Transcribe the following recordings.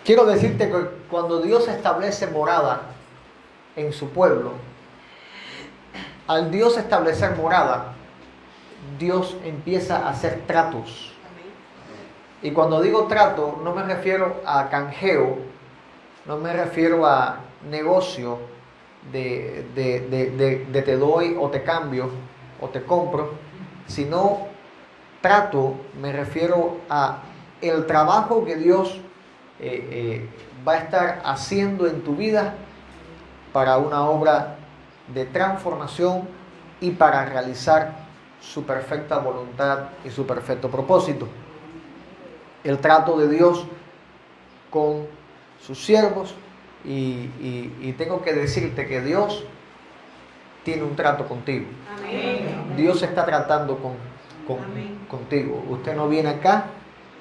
Quiero decirte que cuando Dios establece morada en su pueblo, al Dios establecer morada, Dios empieza a hacer tratos. Y cuando digo trato, no me refiero a canjeo, no me refiero a negocio de te doy o te cambio o te compro, sino trato, me refiero a el trabajo que Dios va a estar haciendo en tu vida para una obra de transformación y para realizar su perfecta voluntad y su perfecto propósito. El trato de Dios con sus siervos y tengo que decirte que Dios tiene un trato contigo. Amén. Dios está tratando contigo. Usted no viene acá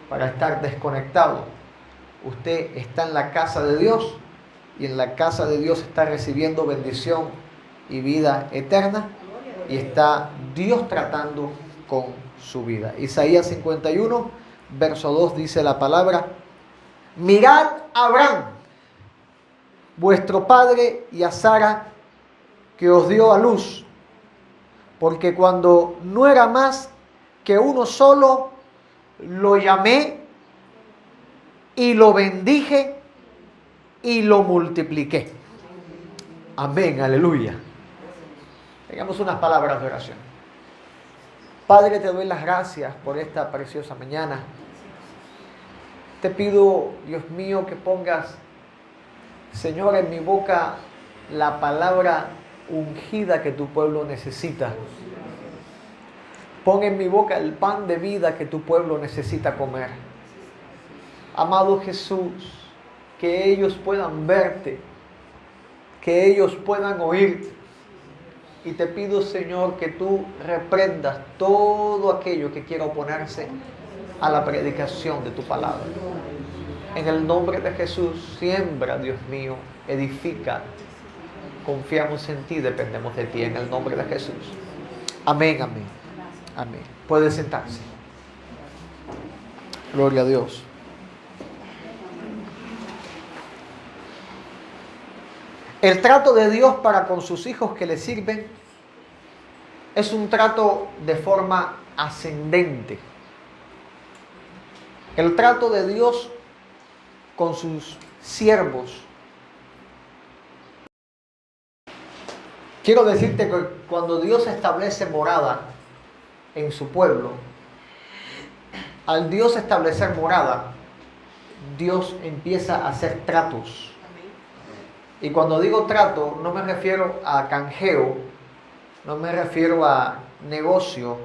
para estar desconectado. Usted está en la casa de Dios y en la casa de Dios está recibiendo bendición y vida eterna y está Dios tratando con su vida. Isaías 51, verso 2 dice la palabra: mirad a Abraham, vuestro padre, y a Sara, que os dio a luz, porque cuando no era más que uno solo, lo llamé y lo bendije y lo multipliqué. Amén, aleluya. Tengamos unas palabras de oración. Padre, te doy las gracias por esta preciosa mañana. Te pido, Dios mío, que pongas, Señor, en mi boca la palabra ungida que tu pueblo necesita. Pon en mi boca el pan de vida que tu pueblo necesita comer. Amado Jesús, que ellos puedan verte, que ellos puedan oírte. Y te pido, Señor, que tú reprendas todo aquello que quiera oponerse a la predicación de tu palabra. En el nombre de Jesús, siembra, Dios mío, edifica. Confiamos en ti, dependemos de ti, en el nombre de Jesús. Amén, amén, amén. Puede sentarse. Gloria a Dios. El trato de Dios para con sus hijos que le sirven es un trato de forma ascendente. El trato de Dios con sus siervos. Quiero decirte que cuando Dios establece morada en su pueblo, al Dios establecer morada, Dios empieza a hacer tratos. Y cuando digo trato, no me refiero a canjeo, no me refiero a negocio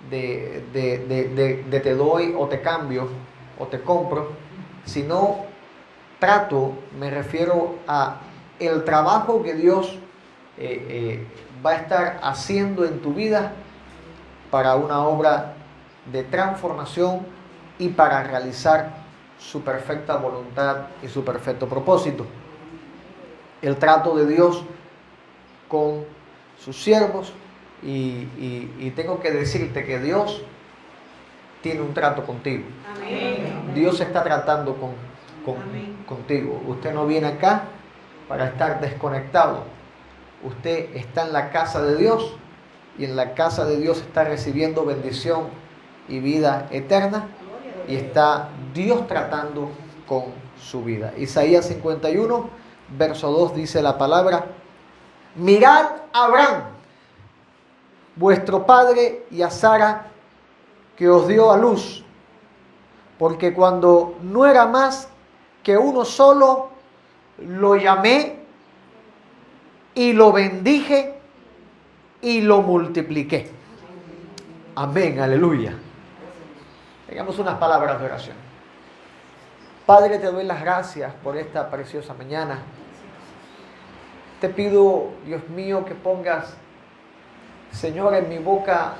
de te doy o te cambio o te compro, sino trato, me refiero a el trabajo que Dios va a estar haciendo en tu vida para una obra de transformación y para realizar su perfecta voluntad y su perfecto propósito. El trato de Dios con sus siervos y tengo que decirte que Dios tiene un trato contigo. Amén. Dios está tratando contigo. Usted no viene acá para estar desconectado. Usted está en la casa de Dios y en la casa de Dios está recibiendo bendición y vida eterna y está Dios tratando con su vida. Isaías 51, verso 2 dice la palabra: mirad a Abraham, vuestro padre, y a Sara, que os dio a luz, porque cuando no era más que uno solo, lo llamé y lo bendije y lo multipliqué. Amén, aleluya. Tengamos unas palabras de oración. Padre, te doy las gracias por esta preciosa mañana. Te pido, Dios mío, que pongas, Señor, en mi boca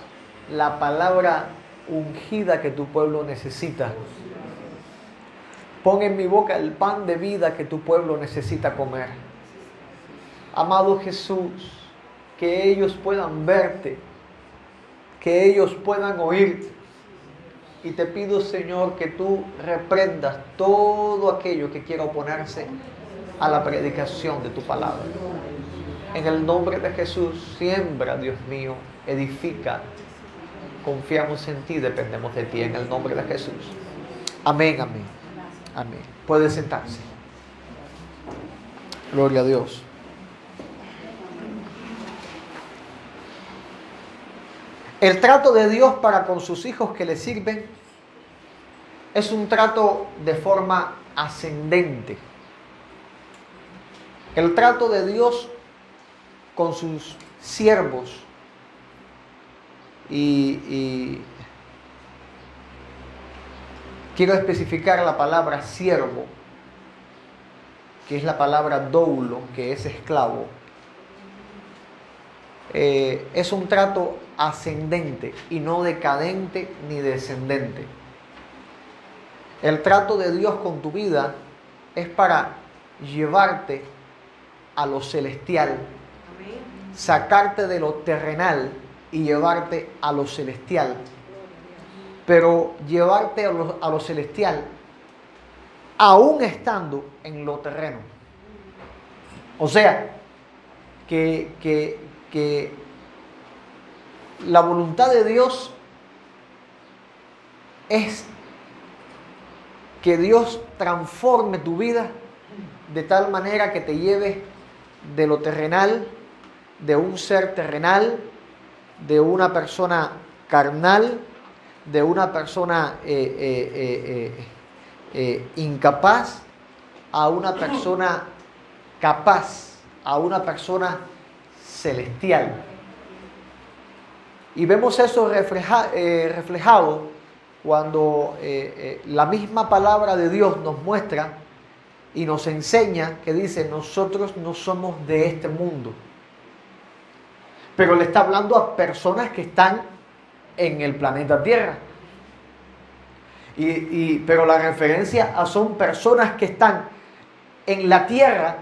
la palabra ungida que tu pueblo necesita. Pon en mi boca el pan de vida que tu pueblo necesita comer. Amado Jesús, que ellos puedan verte, que ellos puedan oírte. Y te pido, Señor, que tú reprendas todo aquello que quiera oponerse a la predicación de tu palabra. En el nombre de Jesús, siembra, Dios mío, edifica. Confiamos en ti, dependemos de ti, en el nombre de Jesús. Amén, amén. Amén. Puede sentarse. Gloria a Dios. El trato de Dios para con sus hijos que le sirven es un trato de forma ascendente. El trato de Dios con sus siervos y quiero especificar la palabra siervo, que es la palabra doulo, que es esclavo. Es un trato ascendente y no decadente ni descendente. El trato de Dios con tu vida es para llevarte a lo celestial, sacarte de lo terrenal y llevarte a lo celestial. Pero llevarte a lo celestial aún estando en lo terreno. O sea, que la voluntad de Dios es que Dios transforme tu vida de tal manera que te lleve de lo terrenal, de un ser terrenal, de una persona carnal, de una persona incapaz, a una persona capaz, a una persona celestial. Y vemos eso reflejado cuando la misma palabra de Dios nos muestra y nos enseña que dice: nosotros no somos de este mundo. Pero le está hablando a personas que están en el planeta Tierra. Pero la referencia son personas que están en la Tierra,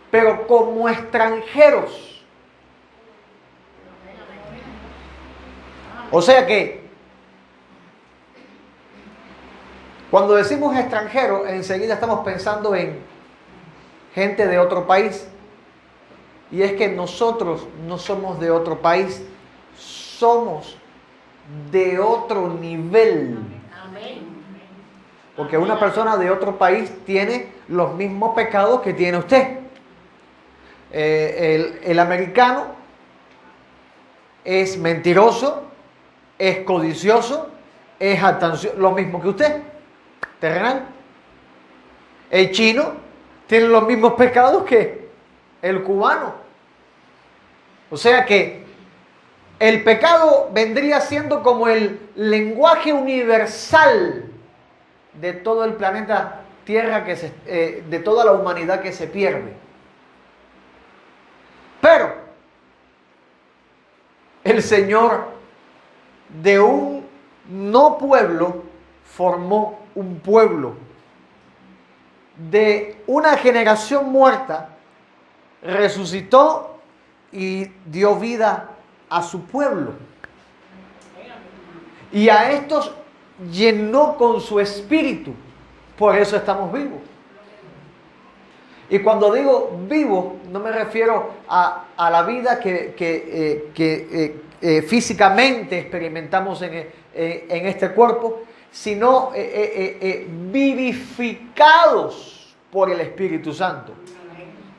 pero como extranjeros. O sea que cuando decimos extranjero, enseguida estamos pensando en gente de otro país. Y es que nosotros no somos de otro país, somos de otro nivel. Porque una persona de otro país tiene los mismos pecados que tiene usted. El americano es mentiroso, es codicioso, es jactancioso, lo mismo que usted, terrenal. El chino tiene los mismos pecados que el cubano. O sea que el pecado vendría siendo como el lenguaje universal de todo el planeta Tierra, de toda la humanidad que se pierde. Pero el Señor de un no pueblo formó un pueblo. De una generación muerta resucitó y dio vida a su pueblo. Y a estos llenó con su espíritu. Por eso estamos vivos. Y cuando digo vivo, no me refiero a la vida que físicamente experimentamos en este cuerpo, sino vivificados por el Espíritu Santo.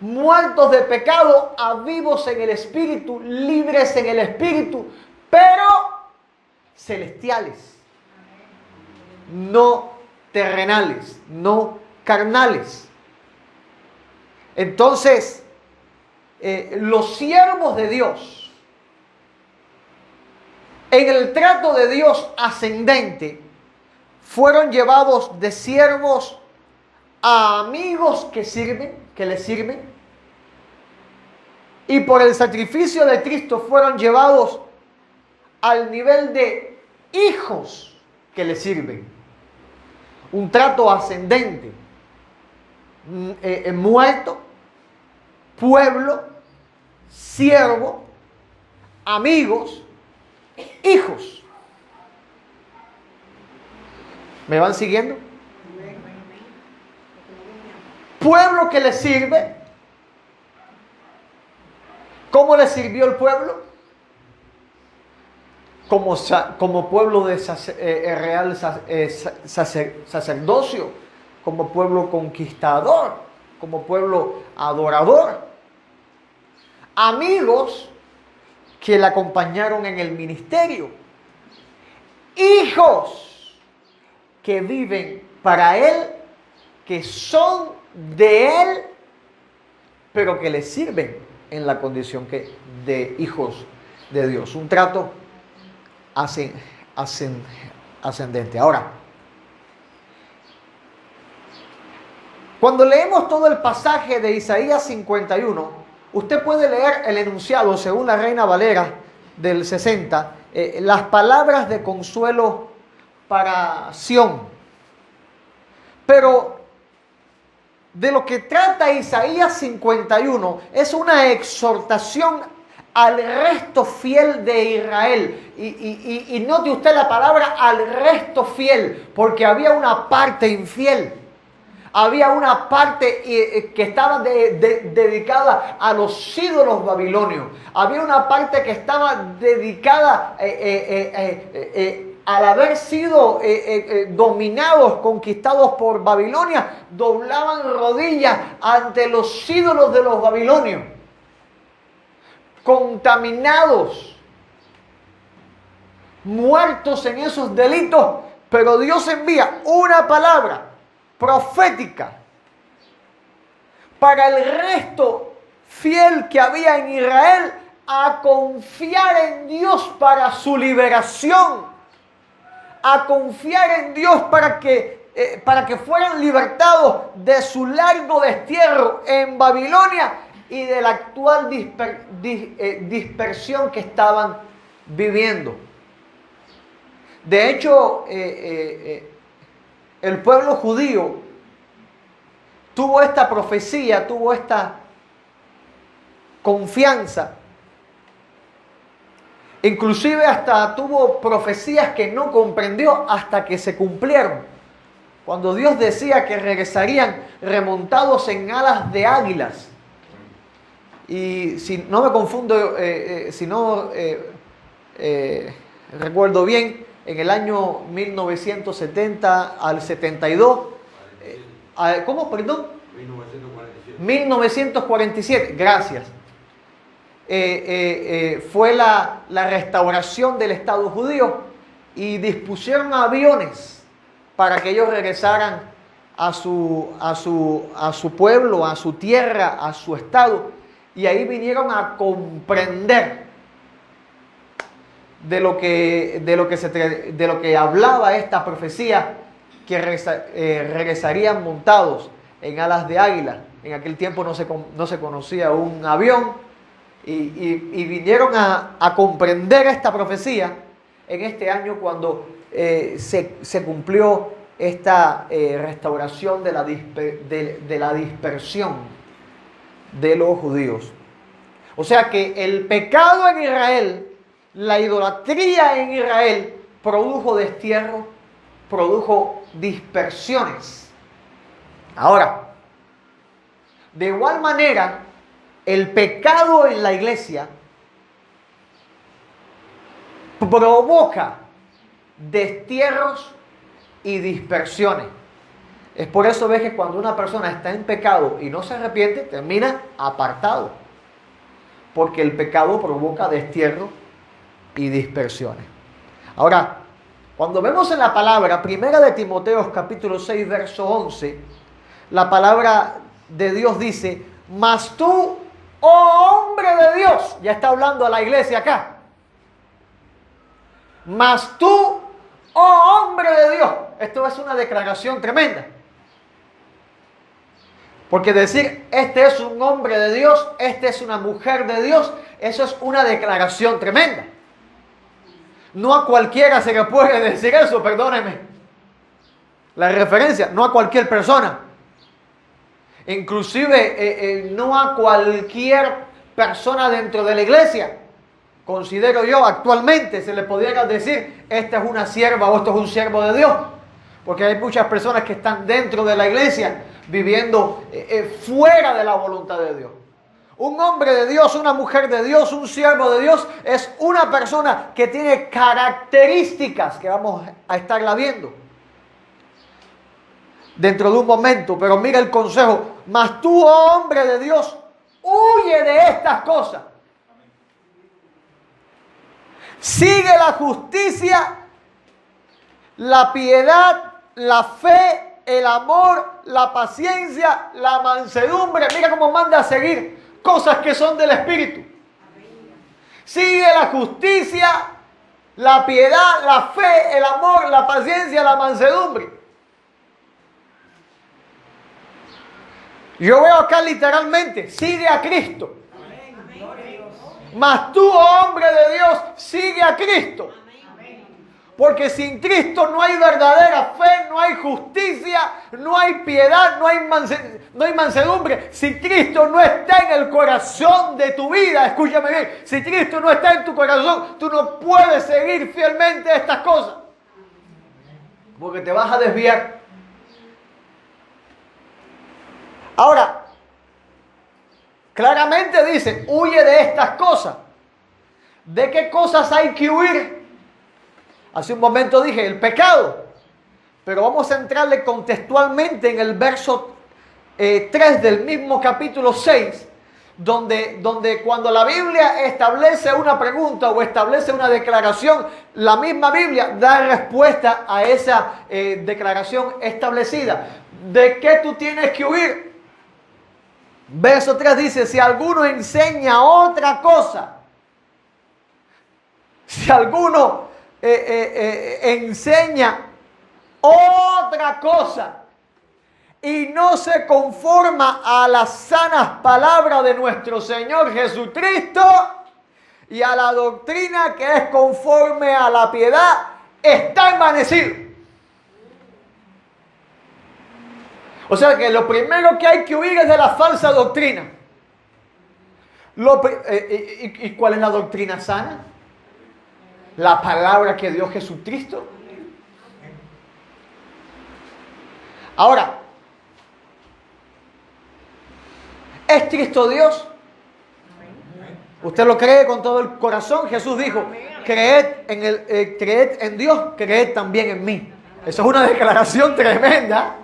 Muertos de pecado a vivos en el Espíritu, libres en el Espíritu, pero celestiales, no terrenales, no carnales. Entonces, los siervos de Dios, en el trato de Dios ascendente, fueron llevados de siervos a amigos que les sirven, y por el sacrificio de Cristo fueron llevados al nivel de hijos que le sirven. Un trato ascendente. Muerto, pueblo, siervo, amigos, hijos. ¿Me van siguiendo? Pueblo que le sirve. ¿Cómo le sirvió el pueblo? Como pueblo de real sacerdocio, como pueblo conquistador, como pueblo adorador. Amigos que le acompañaron en el ministerio. Hijos que viven para Él, que son de Él, pero que le sirven en la condición de hijos de Dios. Un trato ascendente. Ahora, cuando leemos todo el pasaje de Isaías 51, usted puede leer el enunciado según la Reina Valera del 60, las palabras de consuelo para Sión. Pero de lo que trata Isaías 51 es una exhortación al resto fiel de Israel. Y note usted la palabra al resto fiel, porque había una parte infiel. Había una parte que estaba dedicada a los ídolos babilonios. Había una parte que estaba dedicada al haber sido dominados, conquistados por Babilonia, doblaban rodillas ante los ídolos de los babilonios. Contaminados, muertos en esos delitos, pero Dios envía una palabra profética para el resto fiel que había en Israel a confiar en Dios para su liberación, a confiar en Dios para que fueran libertados de su largo destierro en Babilonia y de la actual dispersión que estaban viviendo. De hecho, el pueblo judío tuvo esta profecía, tuvo esta confianza. Inclusive hasta tuvo profecías que no comprendió hasta que se cumplieron. Cuando Dios decía que regresarían remontados en alas de águilas. Y si no me confundo, recuerdo bien, en el año 1970 al 72, ¿cómo? Perdón. 1947, gracias. Fue la restauración del Estado judío y dispusieron aviones para que ellos regresaran a su pueblo, a su tierra, a su estado. Y ahí vinieron a comprender de lo que hablaba esta profecía, que regresarían montados en alas de águila. En aquel tiempo no se conocía un avión, y vinieron a comprender esta profecía en este año cuando se cumplió esta restauración de la dispersión de los judíos. O sea que el pecado en Israel, la idolatría en Israel, produjo destierro, produjo dispersiones. Ahora, de igual manera, el pecado en la iglesia provoca destierros y dispersiones. Es por eso ves que cuando una persona está en pecado y no se arrepiente, termina apartado. Porque el pecado provoca destierro y dispersiones. Ahora, cuando vemos en la palabra, primera de Timoteo capítulo 6, verso 11, la palabra de Dios dice: mas tú, oh hombre de Dios, ya está hablando a la iglesia acá. Mas tú, oh hombre de Dios. Esto es una declaración tremenda. Porque decir, este es un hombre de Dios, este es una mujer de Dios, eso es una declaración tremenda. No a cualquiera se le puede decir eso, perdóneme la referencia, no a cualquier persona. Inclusive no a cualquier persona dentro de la iglesia. Considero yo actualmente se le pudiera decir, esta es una sierva o esto es un siervo de Dios. Porque hay muchas personas que están dentro de la iglesia viviendo fuera de la voluntad de Dios. Un hombre de Dios, una mujer de Dios, un siervo de Dios es una persona que tiene características que vamos a estarla viendo dentro de un momento. Pero mira el consejo: mas tú, oh hombre de Dios, huye de estas cosas. Sigue la justicia, la piedad, la fe, el amor, la paciencia, la mansedumbre. Mira cómo manda a seguir cosas que son del Espíritu. Sigue la justicia, la piedad, la fe, el amor, la paciencia, la mansedumbre. Yo veo acá literalmente: sigue a Cristo. Mas tú, oh hombre de Dios, sigue a Cristo. Porque sin Cristo no hay verdadera fe, no hay justicia, no hay piedad, no hay mansedumbre. Si Cristo no está en el corazón de tu vida, escúchame bien, si Cristo no está en tu corazón, tú no puedes seguir fielmente estas cosas. Porque te vas a desviar. Ahora, claramente dice: huye de estas cosas. ¿De qué cosas hay que huir? Hace un momento dije el pecado, pero vamos a entrarle contextualmente en el verso 3 del mismo capítulo 6, donde cuando la Biblia establece una pregunta o establece una declaración, la misma Biblia da respuesta a esa declaración establecida. ¿De qué tú tienes que huir? Verso 3 dice: si alguno enseña otra cosa, si alguno enseña otra cosa y no se conforma a las sanas palabras de nuestro Señor Jesucristo y a la doctrina que es conforme a la piedad, está envanecido. O sea que lo primero que hay que huir es de la falsa doctrina. ¿Y cuál es la doctrina sana? La palabra que dio Jesucristo. Ahora, ¿es Cristo Dios? ¿Usted lo cree con todo el corazón? Jesús dijo: creed en Dios, creed también en mí. Eso es una declaración tremenda.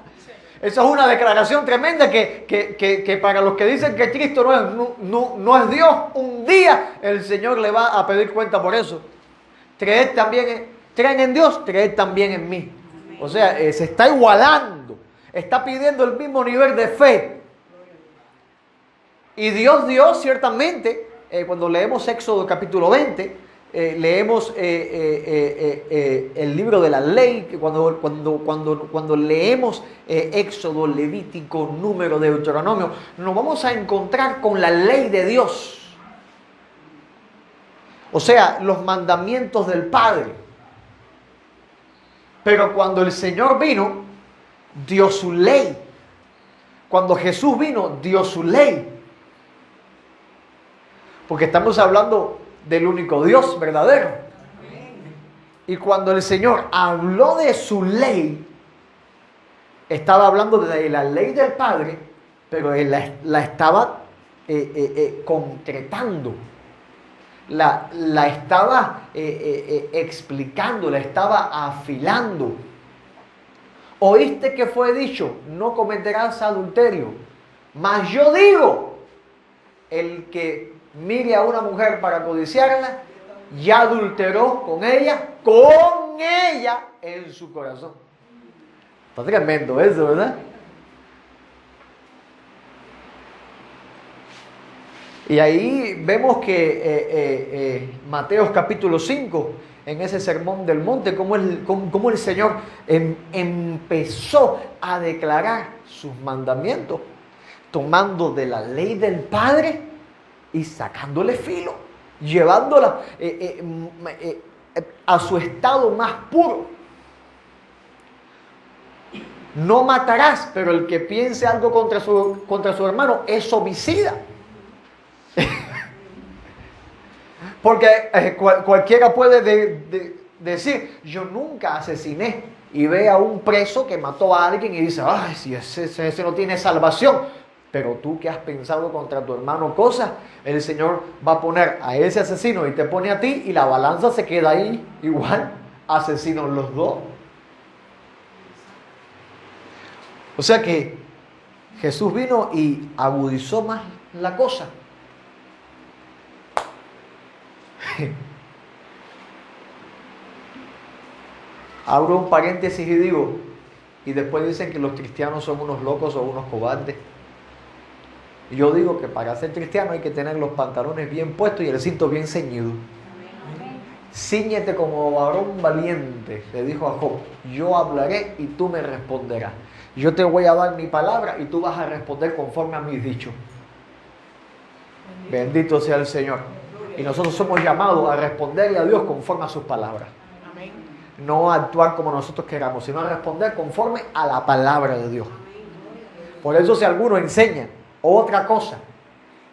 Eso es una declaración tremenda que para los que dicen que Cristo no es Dios, un día el Señor le va a pedir cuenta por eso. Creen en Dios, creed también en mí. O sea, se está igualando, está pidiendo el mismo nivel de fe. Y Dios dio ciertamente, cuando leemos Éxodo capítulo 20, leemos el libro de la ley, cuando leemos Éxodo, Levítico, Número, Deuteronomio, nos vamos a encontrar con la ley de Dios. O sea, los mandamientos del Padre. Pero cuando el Señor vino, dio su ley. Cuando Jesús vino, dio su ley. Porque estamos hablando del único Dios verdadero. Y cuando el Señor habló de su ley, estaba hablando de la ley del Padre, pero Él la estaba concretando. La estaba explicando, la estaba afilando. Oíste que fue dicho: no cometerás adulterio. Mas yo digo: el que mire a una mujer para codiciarla, ya adulteró con ella en su corazón. Está tremendo eso, ¿verdad? Y ahí vemos que Mateo capítulo 5, en ese sermón del monte, cómo el Señor empezó a declarar sus mandamientos, tomando de la ley del Padre y sacándole filo, llevándola a su estado más puro. No matarás, pero el que piense algo contra su hermano es homicida. Porque cualquiera puede decir: yo nunca asesiné. y ve a un preso que mató a alguien y dice, ay, si ese no tiene salvación. Pero tú que has pensado contra tu hermano cosas, el Señor va a poner a ese asesino y te pone a ti y la balanza se queda ahí igual, asesinos los dos. O sea que Jesús vino y agudizó más la cosa. Abro un paréntesis y digo, y después dicen que los cristianos son unos locos o unos cobardes. Y yo digo que para ser cristiano hay que tener los pantalones bien puestos y el cinto bien ceñido. Cíñete como varón valiente, le dijo a Job, yo hablaré y tú me responderás. Yo te voy a dar mi palabra y tú vas a responder conforme a mis dichos. Bendito sea el Señor. Y nosotros somos llamados a responderle a Dios conforme a sus palabras. No a actuar como nosotros queramos, sino a responder conforme a la palabra de Dios. Por eso si alguno enseña otra cosa,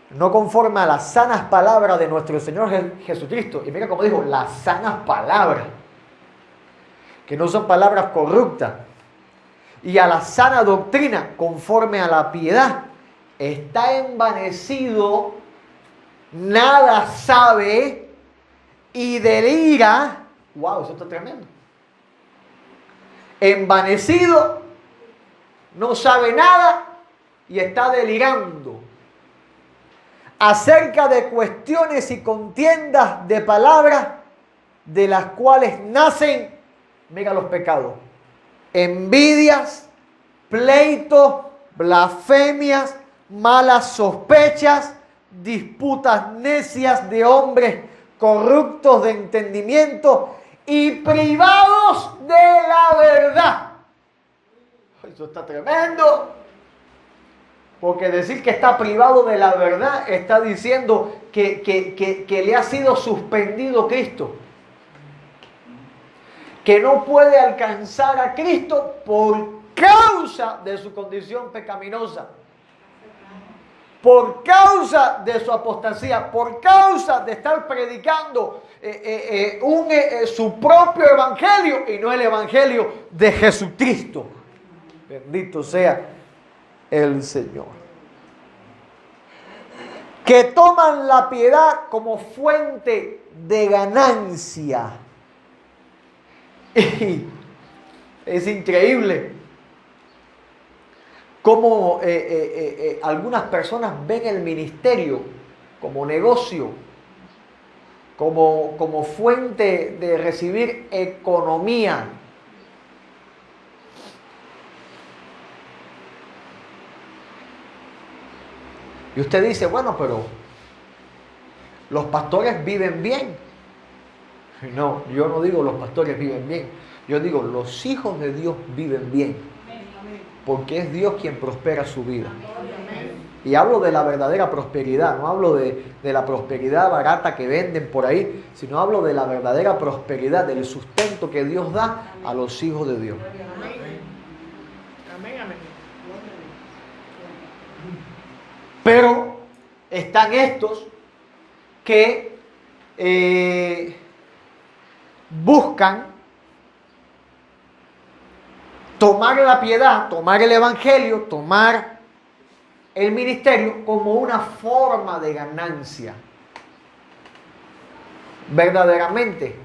no conforme a las sanas palabras de nuestro Señor Jesucristo, y mira como dijo, las sanas palabras, que no son palabras corruptas, y a la sana doctrina conforme a la piedad, está envanecido, nada sabe y delira. Wow, eso está tremendo. Envanecido, no sabe nada y está delirando acerca de cuestiones y contiendas de palabras de las cuales nacen, mira los pecados, envidias, pleitos, blasfemias, malas sospechas, disputas necias de hombres corruptos de entendimiento y privados de la verdad. Eso está tremendo. Porque decir que está privado de la verdad está diciendo que le ha sido suspendido Cristo. Que no puede alcanzar a Cristo por causa de su condición pecaminosa. Por causa de su apostasía, por causa de estar predicando su propio evangelio y no el evangelio de Jesucristo. Bendito sea el Señor. Que toman la piedad como fuente de ganancia. Y es increíble cómo algunas personas ven el ministerio como negocio, como fuente de recibir economía. Y usted dice, bueno, pero los pastores viven bien. No, yo no digo los pastores viven bien. Yo digo los hijos de Dios viven bien. Porque es Dios quien prospera su vida. Y hablo de la verdadera prosperidad, no hablo de la prosperidad barata que venden por ahí, sino hablo de la verdadera prosperidad, del sustento que Dios da a los hijos de Dios. Pero están estos que buscan tomar la piedad, tomar el evangelio, tomar el ministerio como una forma de ganancia. Verdaderamente,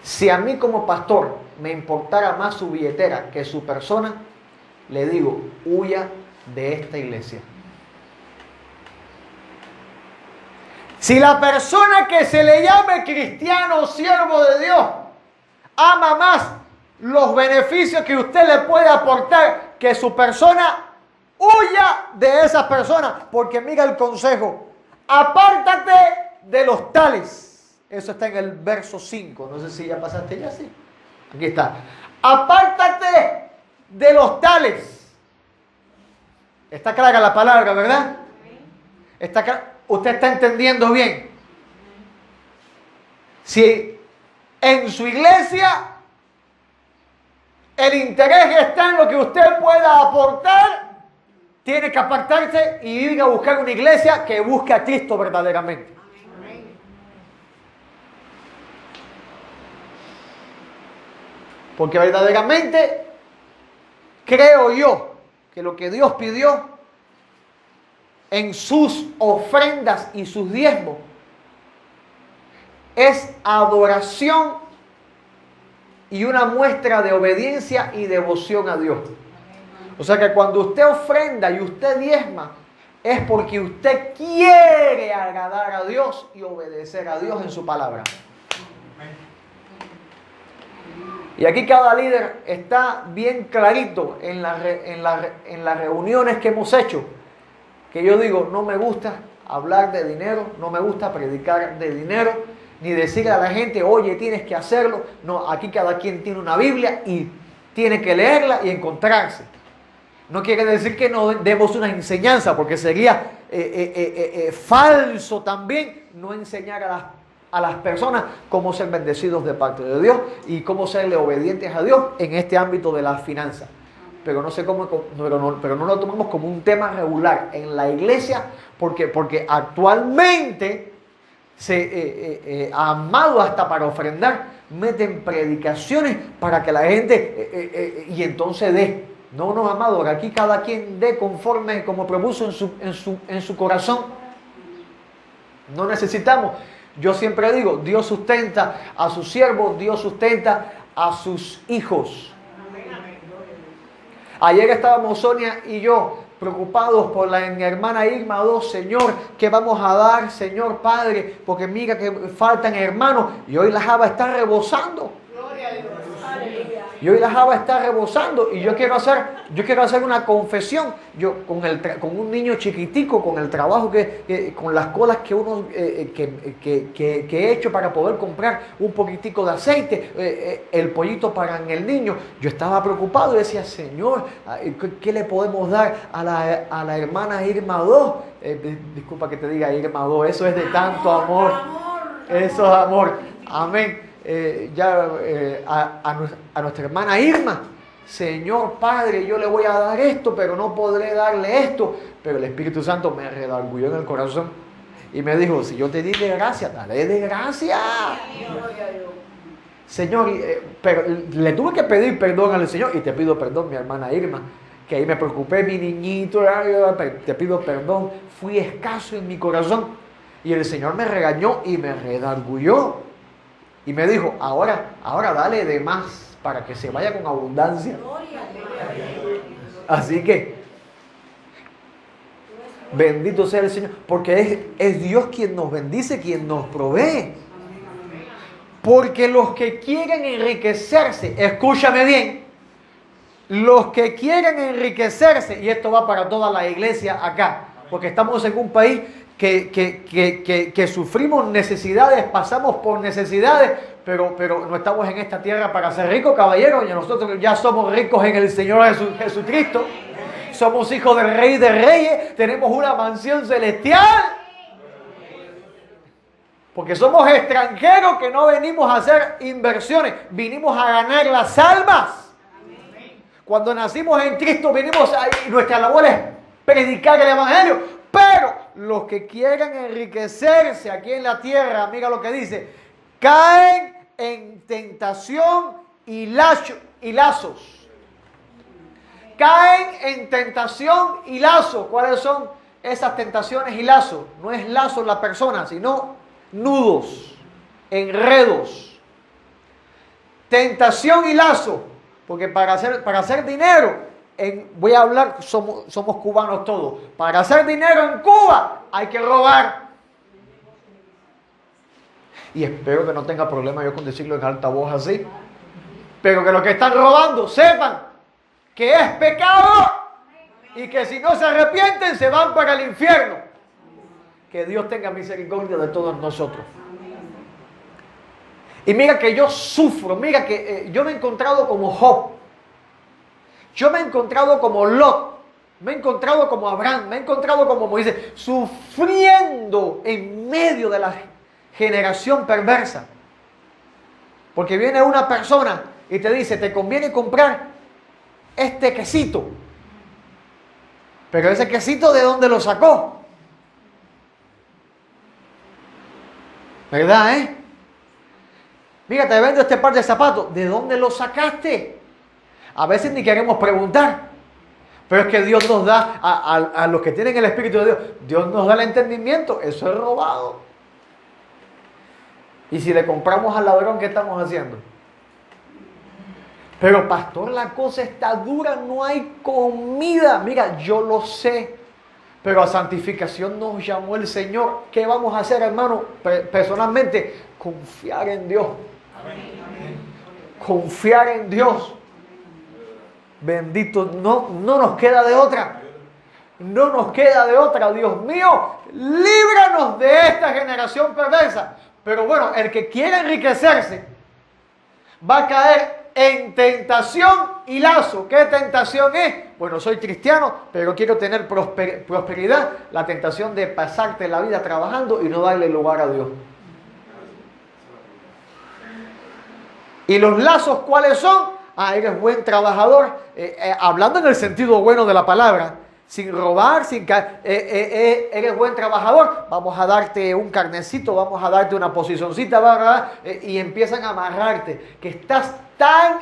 si a mí como pastor me importara más su billetera que su persona, le digo, huya de esta iglesia. Si la persona que se le llame cristiano o siervo de Dios ama más los beneficios que usted le puede aportar que su persona, huya de esas personas. Porque mira el consejo, apártate de los tales. Eso está en el verso 5. No sé si ya pasaste ya, sí. Aquí está. Apártate de los tales. Está clara la palabra, ¿verdad? Usted está entendiendo bien. Si en su iglesia el interés está en lo que usted pueda aportar, tiene que apartarse y ir a buscar una iglesia que busque a Cristo verdaderamente. Porque verdaderamente creo yo que lo que Dios pidió en sus ofrendas y sus diezmos es adoración y una muestra de obediencia y devoción a Dios. O sea que cuando usted ofrenda y usted diezma, es porque usted quiere agradar a Dios y obedecer a Dios en su palabra. Y aquí cada líder está bien clarito en las reuniones que hemos hecho, que yo digo, no me gusta hablar de dinero, no me gusta predicar de dinero, ni decirle a la gente, oye, tienes que hacerlo. No, aquí cada quien tiene una Biblia y tiene que leerla y encontrarse. No quiere decir que no demos una enseñanza, porque sería falso también no enseñar a las personas cómo ser bendecidos de parte de Dios y cómo serle obedientes a Dios en este ámbito de las finanzas. Pero no sé cómo, pero no lo tomamos como un tema regular en la iglesia, porque actualmente amado hasta para ofrendar, meten predicaciones para que la gente y entonces dé. No, amado, aquí cada quien dé conforme como propuso en su corazón. No necesitamos. Yo siempre digo, Dios sustenta a sus siervos, Dios sustenta a sus hijos. Ayer estábamos Sonia y yo preocupados por mi hermana Irma 2, Señor, ¿qué vamos a dar, Señor Padre? Porque mira que faltan hermanos y hoy la java está rebosando. Y hoy la java está rebosando y yo quiero hacer una confesión. Yo con un niño chiquitico, con el trabajo con las colas que uno que he hecho para poder comprar un poquitico de aceite, el pollito para el niño, yo estaba preocupado y decía, Señor, ¿qué le podemos dar a la hermana Irma 2? Disculpa que te diga Irma 2, eso es de tanto amor. Eso es amor. Amén. A nuestra hermana Irma, Señor Padre, yo le voy a dar esto, pero no podré darle esto. Pero el Espíritu Santo me redarguyó en el corazón y me dijo, si yo te di de gracia, dale de gracia. Señor, pero le tuve que pedir perdón al Señor y te pido perdón, mi hermana Irma, que ahí me preocupé, mi niñito, te pido perdón, fui escaso en mi corazón y el Señor me regañó y me redarguyó. Y me dijo, ahora dale de más para que se vaya con abundancia. Así que, bendito sea el Señor, porque es Dios quien nos bendice, quien nos provee. Porque los que quieren enriquecerse, escúchame bien, los que quieren enriquecerse, y esto va para toda la iglesia acá, porque estamos en un país que sufrimos necesidades, pasamos por necesidades, pero no estamos en esta tierra para ser ricos, caballeros, y nosotros ya somos ricos en el Señor Jesucristo. Somos hijos del Rey de Reyes, tenemos una mansión celestial. Porque somos extranjeros que no venimos a hacer inversiones, vinimos a ganar las almas. Cuando nacimos en Cristo vinimos y nuestra labor es predicar el Evangelio. Pero los que quieren enriquecerse aquí en la tierra, mira lo que dice, caen en tentación y lazos. Caen en tentación y lazos. ¿Cuáles son esas tentaciones y lazos? No es lazo la persona, sino nudos, enredos. Tentación y lazo. Porque para hacer dinero, voy a hablar, somos cubanos todos. Para hacer dinero en Cuba hay que robar. Y espero que no tenga problema yo con decirlo en alta voz así. Pero que los que están robando sepan que es pecado y que si no se arrepienten se van para el infierno. Que Dios tenga misericordia de todos nosotros. Y mira que yo sufro, mira que yo me he encontrado como Job. Yo me he encontrado como Lot, me he encontrado como Abraham, me he encontrado como Moisés, sufriendo en medio de la generación perversa. Porque viene una persona y te dice, te conviene comprar este quesito. Pero ese quesito, ¿de dónde lo sacó? ¿Verdad, Mira, te vendo este par de zapatos. ¿De dónde los sacaste? A veces ni queremos preguntar. Pero es que Dios nos da, a los que tienen el Espíritu de Dios, Dios nos da el entendimiento. Eso es robado. Y si le compramos al ladrón, ¿qué estamos haciendo? Pero pastor, la cosa está dura, no hay comida. Mira, yo lo sé. Pero a santificación nos llamó el Señor. ¿Qué vamos a hacer, hermano? Personalmente, confiar en Dios. Confiar en Dios. Bendito, no nos queda de otra. No nos queda de otra. Dios mío, líbranos de esta generación perversa. Pero bueno, el que quiera enriquecerse va a caer en tentación y lazo. ¿Qué tentación es? Bueno, soy cristiano, pero quiero tener prosperidad. La tentación de pasarte la vida trabajando y no darle lugar a Dios. ¿Y los lazos cuáles son? Eres buen trabajador, hablando en el sentido bueno de la palabra, sin robar, eres buen trabajador, vamos a darte un carnecito, vamos a darte una posicioncita, ¿verdad? Y empiezan a amarrarte, que estás tan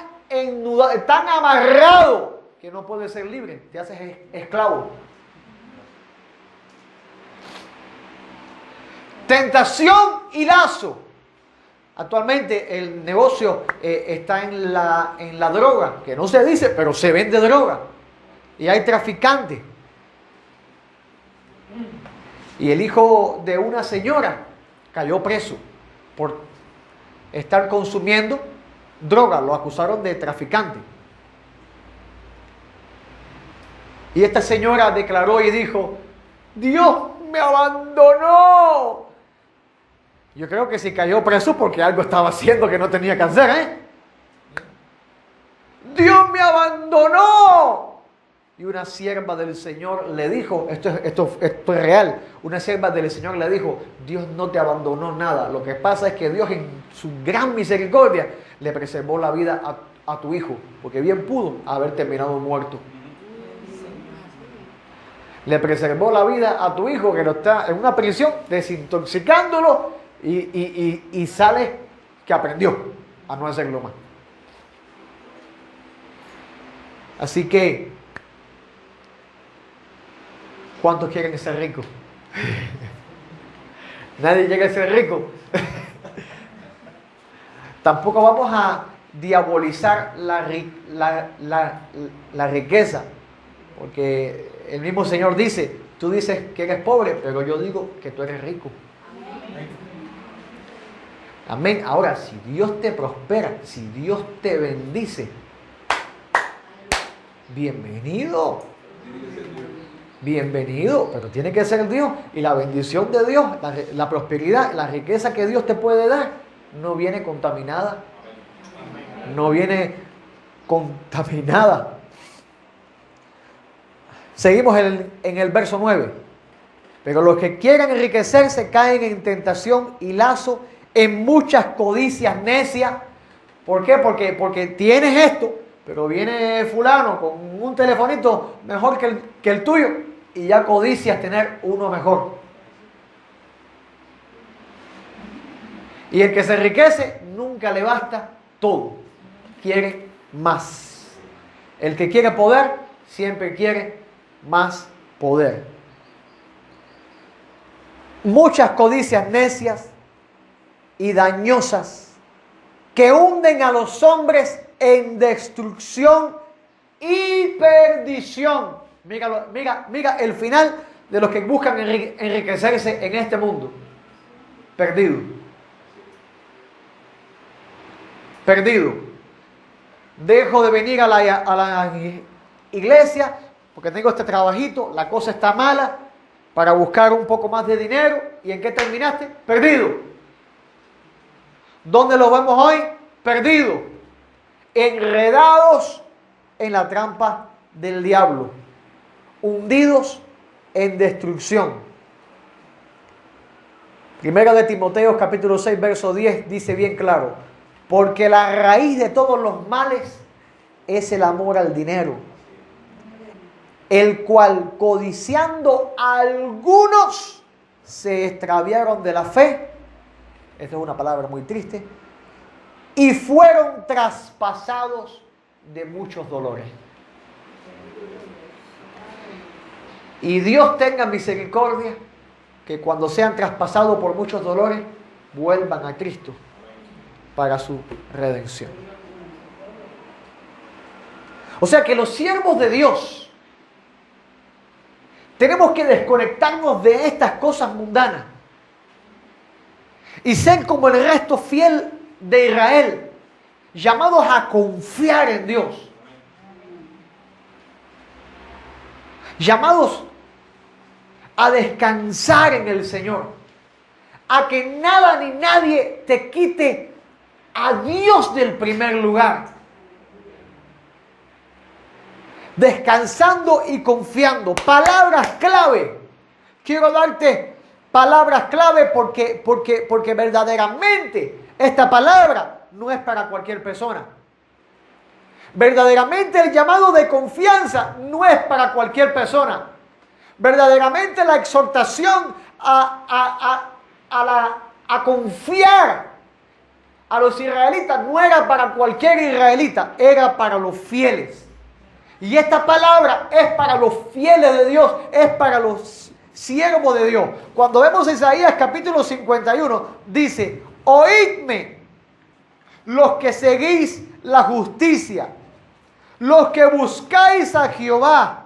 amarrado que no puedes ser libre, te haces esclavo. Tentación y lazo. Actualmente el negocio está en la droga, que no se dice, pero se vende droga. Y hay traficantes. Y el hijo de una señora cayó preso por estar consumiendo droga. Lo acusaron de traficante. Y esta señora declaró y dijo, Dios me abandonó. Yo creo que si cayó preso porque algo estaba haciendo que no tenía que hacer, Dios me abandonó. Y una sierva del Señor le dijo, esto es real, una sierva del Señor le dijo, Dios no te abandonó nada. Lo que pasa es que Dios en su gran misericordia le preservó la vida a tu hijo, porque bien pudo haber terminado muerto. Le preservó la vida a tu hijo que no está en una prisión, desintoxicándolo. Y sale que aprendió a no hacerlo más. Así que, ¿cuántos quieren ser ricos? Nadie llega a ser rico. Tampoco vamos a diabolizar la riqueza, porque el mismo Señor dice, tú dices que eres pobre, pero yo digo que tú eres rico. Amén. Ahora, si Dios te prospera, si Dios te bendice, bienvenido. Bienvenido, pero tiene que ser Dios. Y la bendición de Dios, la prosperidad, la riqueza que Dios te puede dar, no viene contaminada. No viene contaminada. Seguimos en el verso 9. Pero los que quieran enriquecerse caen en tentación y lazo, en muchas codicias necias. ¿Por qué? Porque tienes esto, pero viene fulano con un telefonito mejor que el tuyo y ya codicias tener uno mejor. Y el que se enriquece nunca le basta todo, quiere más. El que quiere poder siempre quiere más poder. Muchas codicias necias y dañosas que hunden a los hombres en destrucción y perdición. Mira el final de los que buscan enriquecerse en este mundo. Perdido. Dejo de venir a la iglesia porque tengo este trabajito, la cosa está mala, para buscar un poco más de dinero. ¿Y en qué terminaste? Perdido. ¿Dónde lo vemos hoy? Perdido. Enredados en la trampa del diablo. Hundidos en destrucción. Primera de Timoteo capítulo 6 verso 10 dice bien claro: porque la raíz de todos los males es el amor al dinero, el cual codiciando algunos se extraviaron de la fe. Esta es una palabra muy triste. y fueron traspasados de muchos dolores. Y Dios tenga misericordia que cuando sean traspasados por muchos dolores, vuelvan a Cristo para su redención. O sea que los siervos de Dios tenemos que desconectarnos de estas cosas mundanas y ser como el resto fiel de Israel, llamados a confiar en Dios, llamados a descansar en el Señor, a que nada ni nadie te quite a Dios del primer lugar. Descansando y confiando. Palabras clave. Quiero darte palabras clave porque verdaderamente esta palabra no es para cualquier persona. Verdaderamente el llamado de confianza no es para cualquier persona. Verdaderamente la exhortación a confiar a los israelitas no era para cualquier israelita, era para los fieles. Y esta palabra es para los fieles de Dios, es para los siervos de Dios. Cuando vemos Isaías capítulo 51, dice: oídme los que seguís la justicia, los que buscáis a Jehová,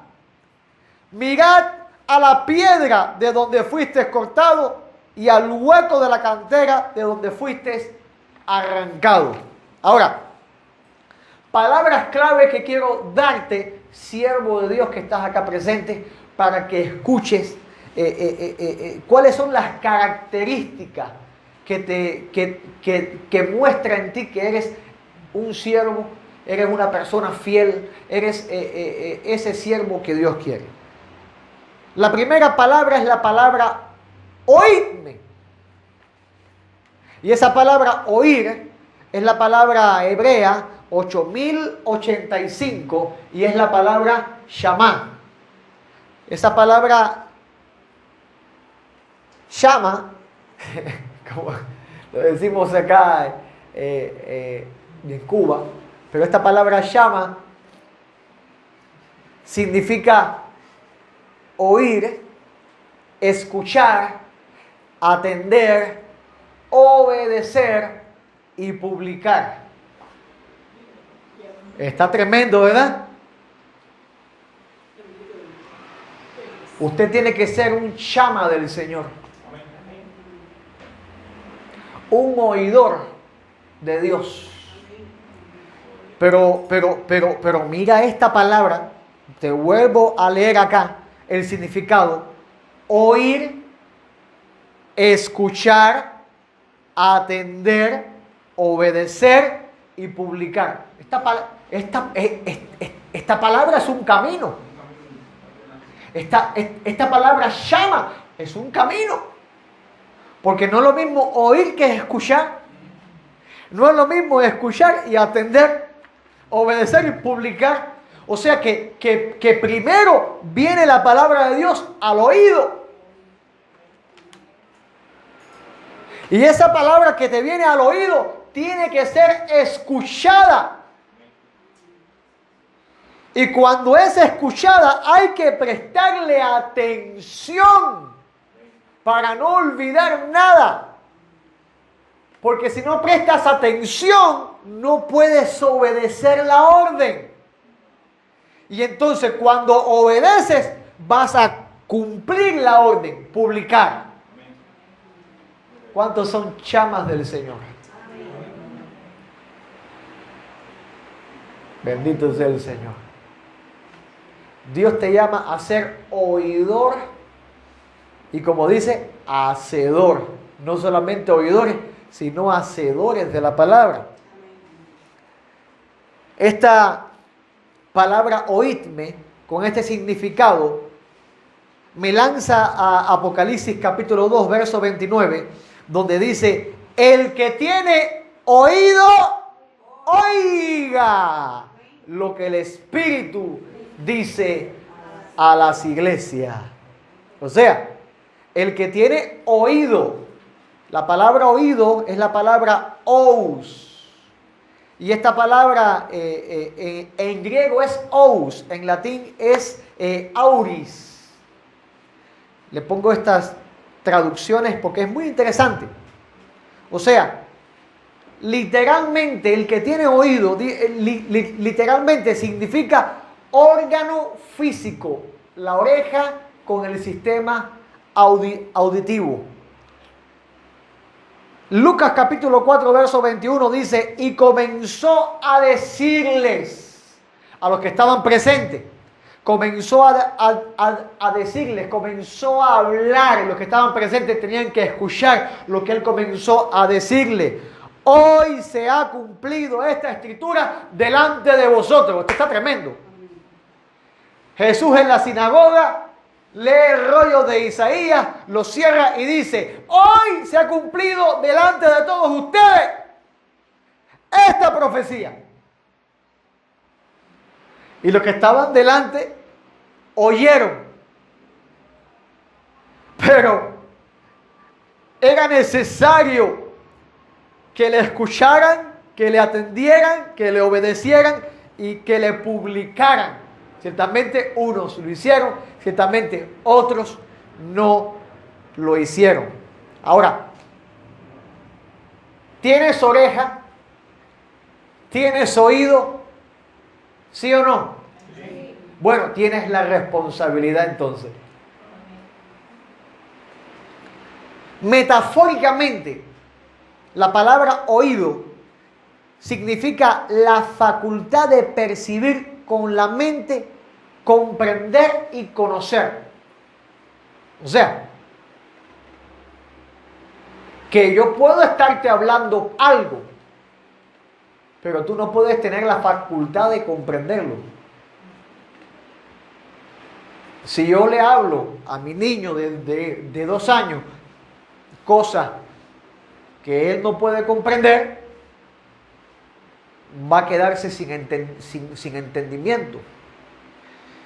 mirad a la piedra de donde fuiste cortado y al hueco de la cantera de donde fuiste arrancado. Ahora, palabras clave que quiero darte, siervo de Dios que estás acá presente, para que escuches cuáles son las características que muestra en ti que eres un siervo, eres una persona fiel, eres ese siervo que Dios quiere. La primera palabra es la palabra oídme. Y esa palabra oír es la palabra hebrea 8085 y es la palabra shamá. Esa palabra shama, como lo decimos acá en Cuba, pero esta palabra shama significa oír, escuchar, atender, obedecer y publicar. Está tremendo, ¿verdad? Usted tiene que ser un chama del Señor, un oidor de Dios. Pero mira esta palabra, te vuelvo a leer acá el significado: oír, escuchar, atender, obedecer y publicar. Esta palabra es un camino. Esta palabra llama, es un camino. Porque no es lo mismo oír que escuchar. No es lo mismo escuchar y atender, obedecer y publicar. O sea que primero viene la palabra de Dios al oído. Y esa palabra que te viene al oído tiene que ser escuchada. Y cuando es escuchada hay que prestarle atención para no olvidar nada. Porque si no prestas atención, no puedes obedecer la orden. Y entonces cuando obedeces, vas a cumplir la orden, publicar. ¿Cuántos son chamas del Señor? Bendito sea el Señor. Dios te llama a ser oidor y, como dice, hacedor. No solamente oidores, sino hacedores de la palabra. Esta palabra oídme, con este significado, me lanza a Apocalipsis capítulo 2, verso 29, donde dice: el que tiene oído, oiga lo que el Espíritu dice a las iglesias. O sea, el que tiene oído, la palabra oído es la palabra ous, Y esta palabra en griego es ous, en latín es auris. Le pongo estas traducciones porque es muy interesante. O sea, literalmente el que tiene oído, literalmente significa órgano físico, la oreja con el sistema auditivo. Lucas capítulo 4 verso 21 dice, y comenzó a decirles a los que estaban presentes, comenzó a decirles, comenzó a hablar, los que estaban presentes tenían que escuchar lo que él comenzó a decirle. Hoy se ha cumplido esta escritura delante de vosotros. Esto está tremendo. Jesús en la sinagoga lee el rollo de Isaías, lo cierra y dice, hoy se ha cumplido delante de todos ustedes esta profecía. Y los que estaban delante oyeron. Pero era necesario que le escucharan, que le atendieran, que le obedecieran y que le publicaran. Ciertamente unos lo hicieron, ciertamente otros no lo hicieron. Ahora, ¿tienes oreja? ¿Tienes oído? ¿Sí o no? Sí. Bueno, tienes la responsabilidad entonces. Metafóricamente, la palabra oído significa la facultad de percibir con la mente, comprender y conocer. O sea, que yo puedo estarte hablando algo, pero tú no puedes tener la facultad de comprenderlo. Si yo le hablo a mi niño de 2 años cosas que él no puede comprender, va a quedarse sin entendimiento.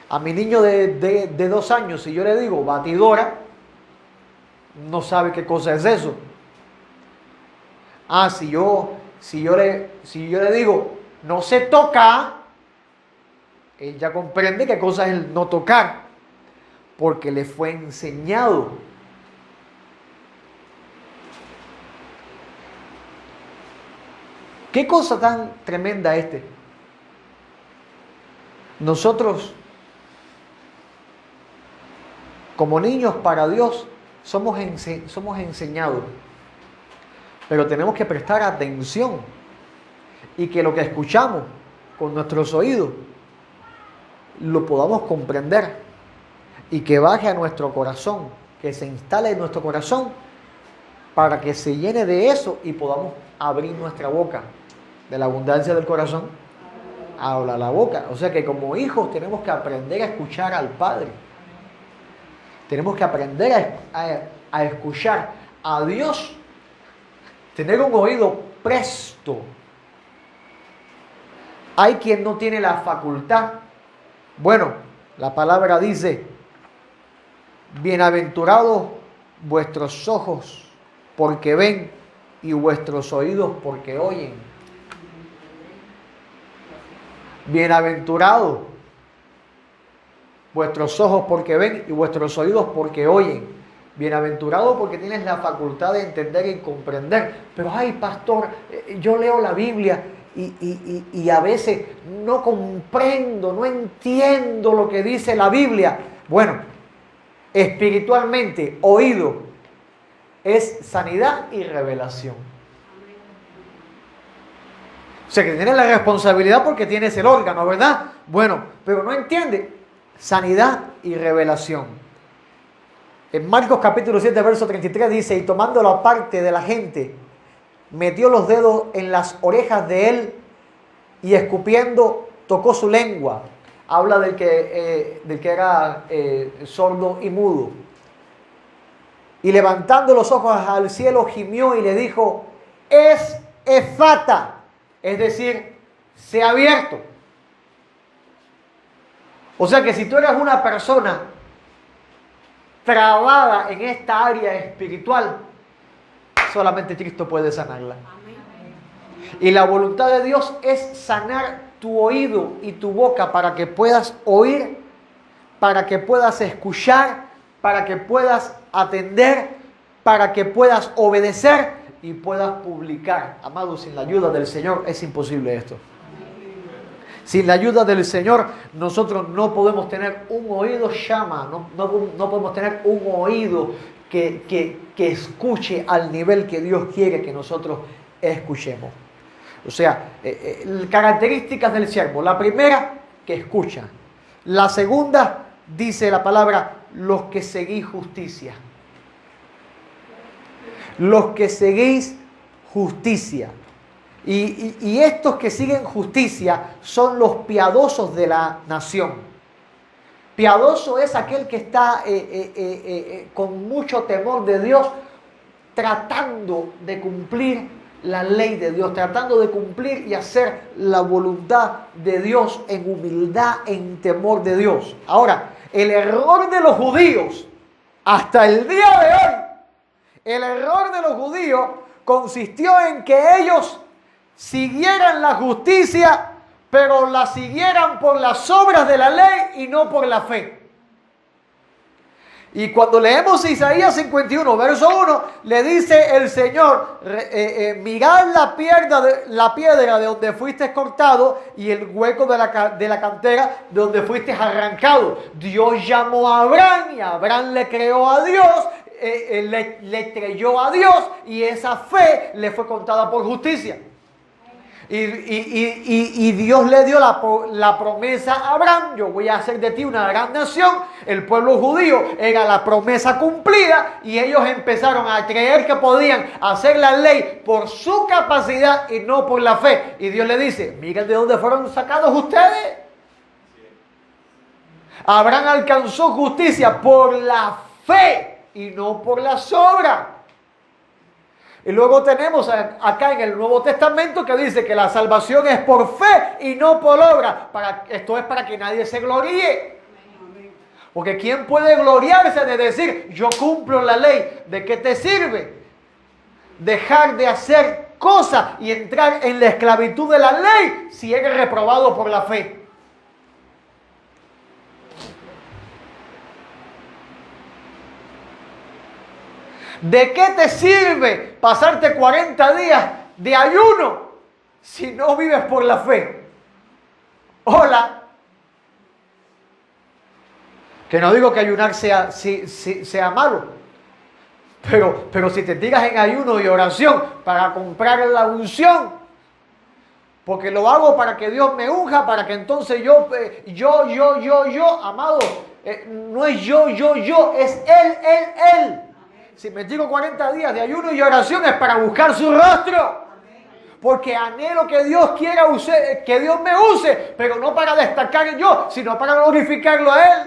A mi niño de 2 años, si yo le digo batidora, no sabe qué cosa es eso. Ah, si yo le digo no se toca, él ya comprende qué cosa es el no tocar, porque le fue enseñado. ¿Qué cosa tan tremenda Nosotros, como niños para Dios, somos enseñados, pero tenemos que prestar atención y que lo que escuchamos con nuestros oídos lo podamos comprender y que baje a nuestro corazón, que se instale en nuestro corazón para que se llene de eso y podamos abrir nuestra boca. De la abundancia del corazón habla la boca. O sea que como hijos tenemos que aprender a escuchar al Padre. Tenemos que aprender a escuchar a Dios. Tener un oído presto. Hay quien no tiene la facultad. Bueno, la palabra dice, bienaventurados vuestros ojos porque ven y vuestros oídos porque oyen. Bienaventurados vuestros ojos porque ven y vuestros oídos porque oyen. Bienaventurado porque tienes la facultad de entender y comprender. Pero ay, pastor, yo leo la Biblia y a veces no comprendo, no entiendo lo que dice la Biblia. Bueno, espiritualmente, oído es sanidad y revelación. O sea que tienes la responsabilidad porque tienes el órgano, ¿verdad? Bueno, pero no entiende. Sanidad y revelación. En Marcos capítulo 7, verso 33 dice, y tomando la parte de la gente, metió los dedos en las orejas de él y escupiendo tocó su lengua. Habla del que era sordo y mudo. Y levantando los ojos al cielo gimió y le dijo, es efata. Es decir, se ha abierto. O sea que si tú eres una persona trabada en esta área espiritual, solamente Cristo puede sanarla. Y la voluntad de Dios es sanar tu oído y tu boca para que puedas oír, para que puedas escuchar, para que puedas atender, para que puedas obedecer y puedas publicar. Amados, sin la ayuda del Señor es imposible esto. Sin la ayuda del Señor nosotros no podemos tener un oído llama, no podemos tener un oído que escuche al nivel que Dios quiere que nosotros escuchemos. O sea, características del siervo. La primera, que escucha. La segunda, dice la palabra, los que seguís justicia. Los que seguís justicia. Y estos que siguen justicia son los piadosos de la nación. Piadoso es aquel que está con mucho temor de Dios, tratando de cumplir la ley de Dios, tratando de cumplir y hacer la voluntad de Dios en humildad, en temor de Dios. Ahora, el error de los judíos hasta el día de hoy, el error de los judíos consistió en que ellos siguieran la justicia, pero la siguieran por las obras de la ley y no por la fe. Y cuando leemos Isaías 51, verso 1, le dice el Señor, mirad la piedra de donde fuiste cortado y el hueco de la cantera de donde fuiste arrancado. Dios llamó a Abraham y Abraham le creó a Dios, le creyó a Dios y esa fe le fue contada por justicia. Y Dios le dio la promesa a Abraham: yo voy a hacer de ti una gran nación. El pueblo judío era la promesa cumplida y ellos empezaron a creer que podían hacer la ley por su capacidad y no por la fe. Y Dios le dice: miren de dónde fueron sacados ustedes. Abraham alcanzó justicia por la fe y no por las obras. Y luego tenemos acá en el Nuevo Testamento que dice que la salvación es por fe y no por obra. Esto es para que nadie se gloríe. Porque ¿quién puede gloriarse de decir yo cumplo la ley? ¿De qué te sirve dejar de hacer cosas y entrar en la esclavitud de la ley si eres reprobado por la fe? ¿De qué te sirve pasarte 40 días de ayuno si no vives por la fe? Hola. Que no digo que ayunar sea malo, pero si te tiras en ayuno y oración para comprar la unción, porque lo hago para que Dios me unja, para que entonces yo, amado, no es yo, es Él. Si me tiro 40 días de ayuno y oración es para buscar su rostro. Porque anhelo que Dios quiera que Dios me use, pero no para destacar yo, sino para glorificarlo a Él.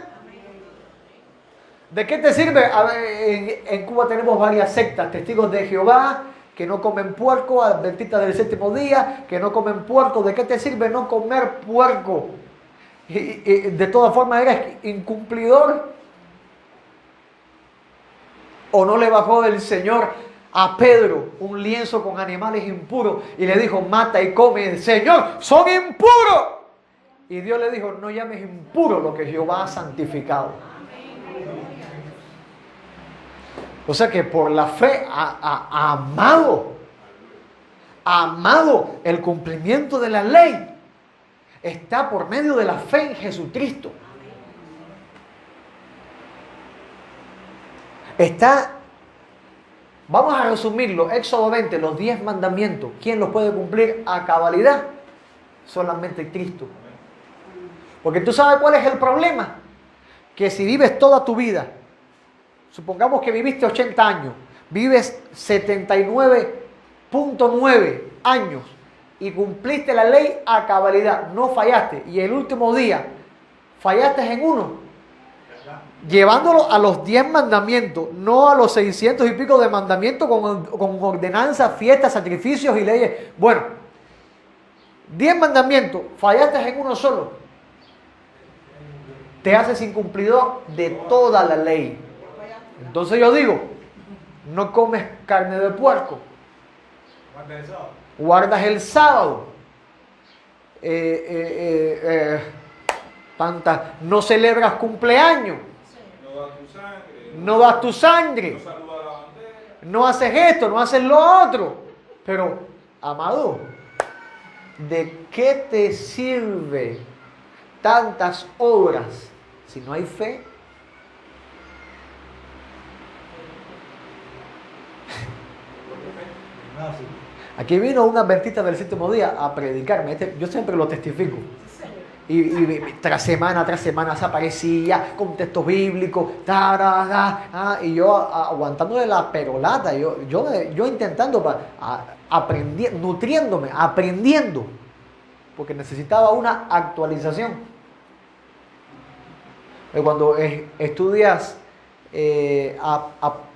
¿De qué te sirve? A ver, en Cuba tenemos varias sectas: Testigos de Jehová, que no comen puerco, Adventistas del Séptimo Día, que no comen puerco. ¿De qué te sirve no comer puerco? Y de todas formas eres incumplidor. ¿O no le bajó del Señor a Pedro un lienzo con animales impuros y le dijo: mata y come? Señor, son impuros. Y Dios le dijo: no llames impuro lo que Jehová ha santificado. O sea que por la fe, amado, el cumplimiento de la ley está por medio de la fe en Jesucristo. Vamos a resumirlo, Éxodo 20, los 10 mandamientos. ¿Quién los puede cumplir a cabalidad? Solamente Cristo. Porque tú sabes cuál es el problema. Que si vives toda tu vida, supongamos que viviste 80 años, vives 79.9 años y cumpliste la ley a cabalidad, no fallaste, y el último día fallaste en uno, llevándolo a los 10 mandamientos, no a los 600 y pico de mandamientos con ordenanzas, fiestas, sacrificios y leyes. Bueno, 10 mandamientos, fallaste en uno solo, te haces incumplidor de toda la ley. Entonces yo digo: no comes carne de puerco, guardas el sábado, no celebras cumpleaños, no das tu sangre, no haces esto, no haces lo otro. Pero, amado, ¿de qué te sirve tantas obras si no hay fe? Aquí vino un adventista del séptimo día a predicarme. Yo siempre lo testifico. Y tras semana se aparecía con textos bíblicos, y yo aguantándole la perolata, yo intentando, nutriéndome, aprendiendo, porque necesitaba una actualización. Cuando estudias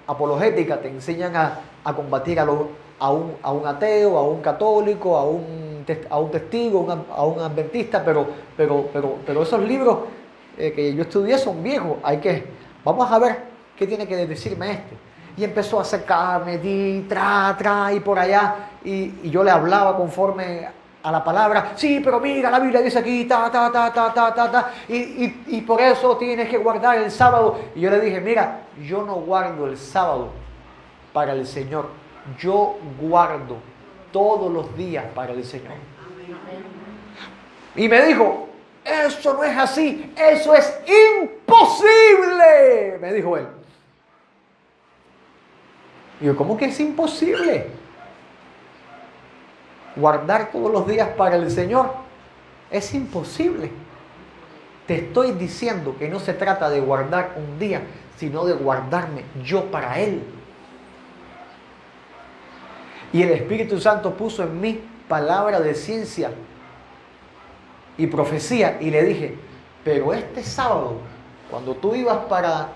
apologética, te enseñan a combatir a un ateo, a un católico, a un testigo, a un adventista, pero esos libros que yo estudié son viejos. Vamos a ver qué tiene que decirme este. Y empezó a acercarme, y por allá, y yo le hablaba conforme a la palabra. Sí, pero mira, la Biblia dice aquí, y por eso tienes que guardar el sábado. Y yo le dije, mira, yo no guardo el sábado para el Señor, yo guardo todos los días para el Señor. Y me dijo, eso no es así, eso es imposible, me dijo él. Y yo, ¿cómo que es imposible? Guardar todos los días para el Señor es imposible. Te estoy diciendo que no se trata de guardar un día, sino de guardarme yo para Él. Y el Espíritu Santo puso en mí palabra de ciencia y profecía, y le dije, pero este sábado, cuando tú ibas para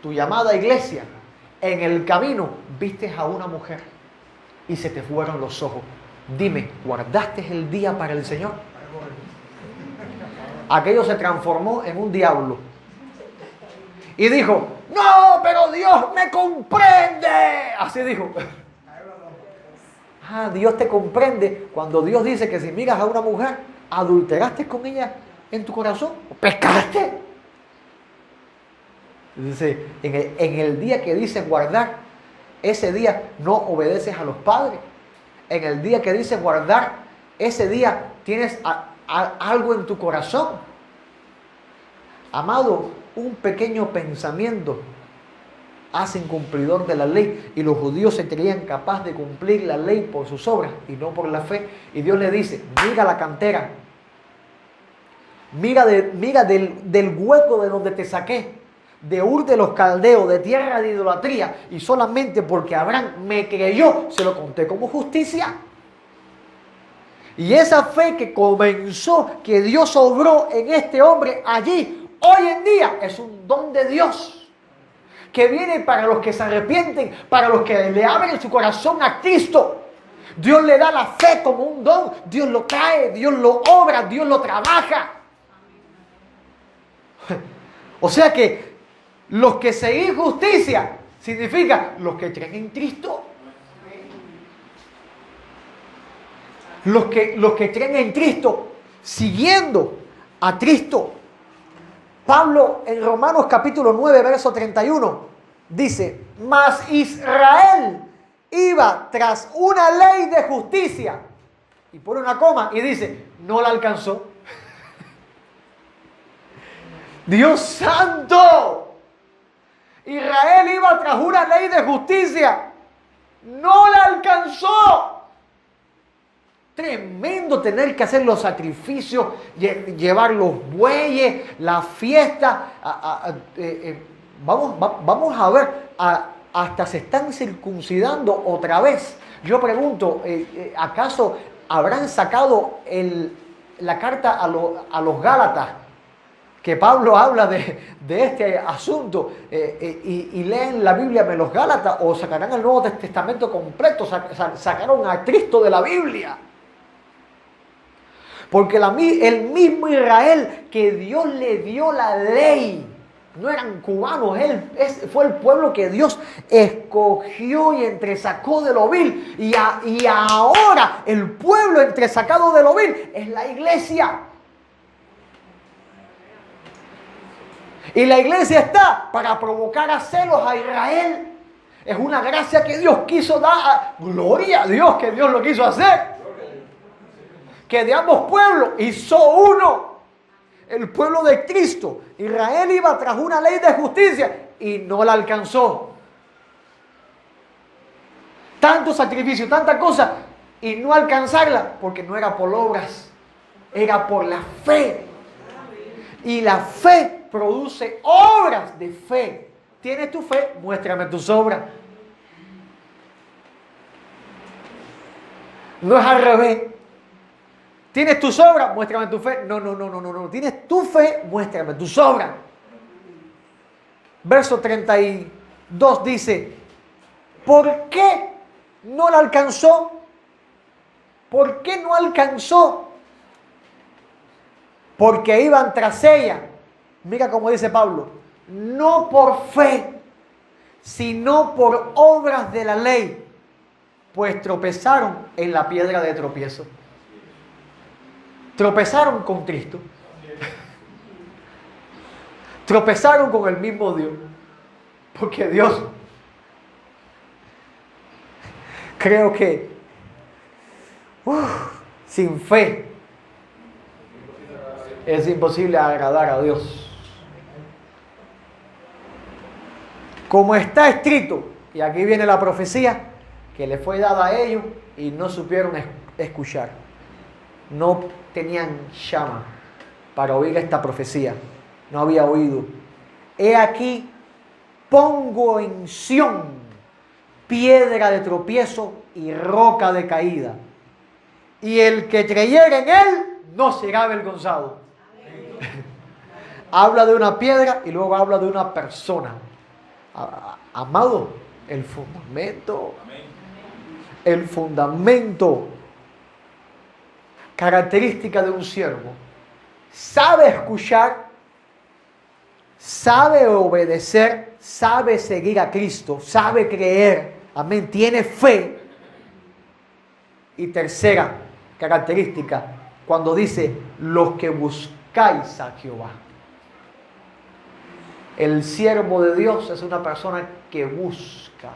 tu llamada iglesia, en el camino viste a una mujer y se te fueron los ojos. Dime, ¿guardaste el día para el Señor? Aquello se transformó en un diablo. Y dijo, no, pero Dios me comprende. Así dijo. Dios te comprende cuando Dios dice que si miras a una mujer, adulteraste con ella en tu corazón, pecaste. Dice, en el día que dice guardar, ese día no obedeces a los padres. En el día que dice guardar, ese día tienes algo en tu corazón. Amado, un pequeño pensamiento hace incumplidor de la ley, y los judíos se creían capaces de cumplir la ley por sus obras y no por la fe. Y Dios le dice, mira la cantera, mira del hueco de donde te saqué, de Ur de los Caldeos, de tierra de idolatría, y solamente porque Abraham me creyó, se lo conté como justicia. Y esa fe que comenzó, que Dios obró en este hombre allí, hoy en día es un don de Dios, que viene para los que se arrepienten, para los que le abren su corazón a Cristo. Dios le da la fe como un don, Dios lo trae, Dios lo obra, Dios lo trabaja. O sea que los que seguir justicia significa los que creen en Cristo. Los que creen en Cristo, siguiendo a Cristo. Pablo en Romanos capítulo 9, verso 31, dice, mas Israel iba tras una ley de justicia, y pone una coma y dice, no la alcanzó. Dios santo, Israel iba tras una ley de justicia, no la alcanzó. Tremendo tener que hacer los sacrificios, llevar los bueyes, la fiesta. Vamos a ver, hasta se están circuncidando otra vez. Yo pregunto, ¿acaso habrán sacado la carta a los Gálatas? Que Pablo habla de este asunto, y leen la Biblia de los Gálatas, o sacarán el Nuevo Testamento completo, sacaron a Cristo de la Biblia. Porque el mismo Israel que Dios le dio la ley, no eran cubanos, fue el pueblo que Dios escogió y entresacó de lo vil. Y ahora el pueblo entresacado de lo vil es la iglesia. Y la iglesia está para provocar a celos a Israel. Es una gracia que Dios quiso dar. Gloria a Dios que Dios lo quiso hacer. Que de ambos pueblos hizo uno. El pueblo de Cristo. Israel iba tras una ley de justicia y no la alcanzó. Tanto sacrificio, tanta cosa y no alcanzarla porque no era por obras, era por la fe. Y la fe produce obras de fe. ¿Tienes tu fe? Muéstrame tus obras. No es al revés. ¿Tienes tus obras? Muéstrame tu fe. No. Tienes tu fe, muéstrame tus obras. Verso 32 dice, ¿por qué no la alcanzó? ¿Por qué no alcanzó? Porque iban tras ella. Mira cómo dice Pablo, no por fe, sino por obras de la ley, pues tropezaron en la piedra de tropiezo. Tropezaron con Cristo. Tropezaron con el mismo Dios. Porque Dios, creo que sin fe es imposible agradar a Dios. Como está escrito, y aquí viene la profecía que le fue dada a ellos y no supieron escuchar. No tenían llama para oír esta profecía. No había oído. He aquí, pongo en Sión piedra de tropiezo y roca de caída. Y el que creyere en él no será avergonzado. Habla de una piedra y luego habla de una persona. Amado, el fundamento, característica de un siervo, sabe escuchar, sabe obedecer, sabe seguir a Cristo, sabe creer, amén, tiene fe. Y tercera característica, cuando dice, los que buscáis a Jehová. El siervo de Dios es una persona que busca.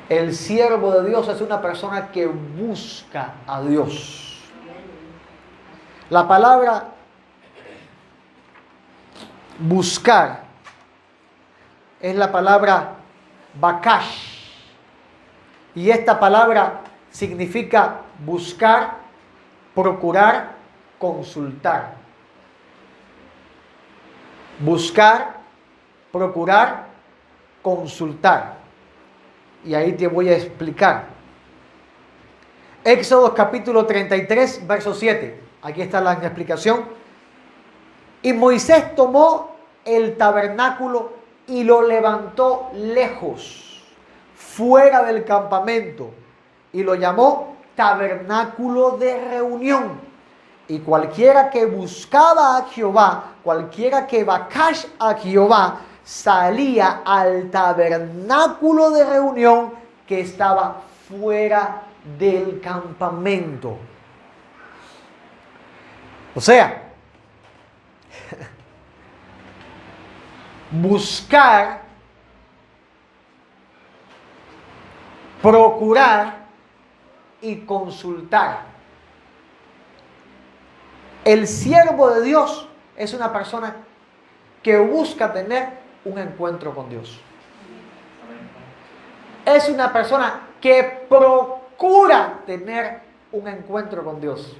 El siervo de Dios es una persona que busca a Dios. La palabra buscar es la palabra bakash. Y esta palabra significa buscar, procurar, consultar. Buscar, procurar, consultar. Y ahí te voy a explicar. Éxodo capítulo 33, verso 7. Aquí está la explicación. Y Moisés tomó el tabernáculo y lo levantó lejos, fuera del campamento, y lo llamó tabernáculo de reunión. Y cualquiera que buscaba a Jehová, cualquiera que bakash a Jehová, salía al tabernáculo de reunión que estaba fuera del campamento. O sea, buscar, procurar y consultar. El siervo de Dios es una persona que busca tener un encuentro con Dios. Es una persona que procura tener un encuentro con Dios.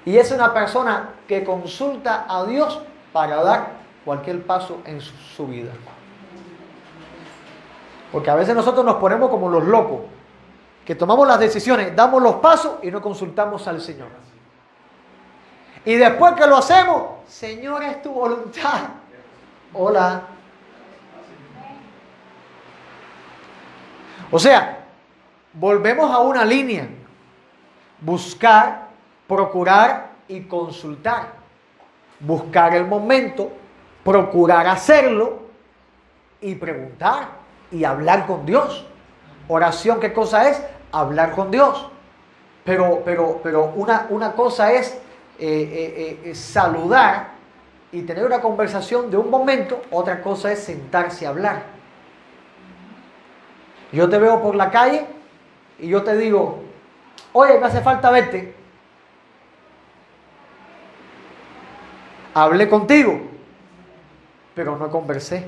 Y es una persona que consulta a Dios para dar cualquier paso en su vida. Porque a veces nosotros nos ponemos como los locos, que tomamos las decisiones, damos los pasos y no consultamos al Señor. Y después que lo hacemos, Señor, es tu voluntad. Hola. O sea, volvemos a una línea. Buscar, procurar y consultar. buscar el momento, procurar hacerlo y preguntar y hablar con Dios. Oración, ¿qué cosa es? Hablar con Dios. Pero una cosa es saludar y tener una conversación de un momento, otra cosa es sentarse a hablar. Yo te veo por la calle y yo te digo, oye, me hace falta verte. Hablé contigo, pero no conversé.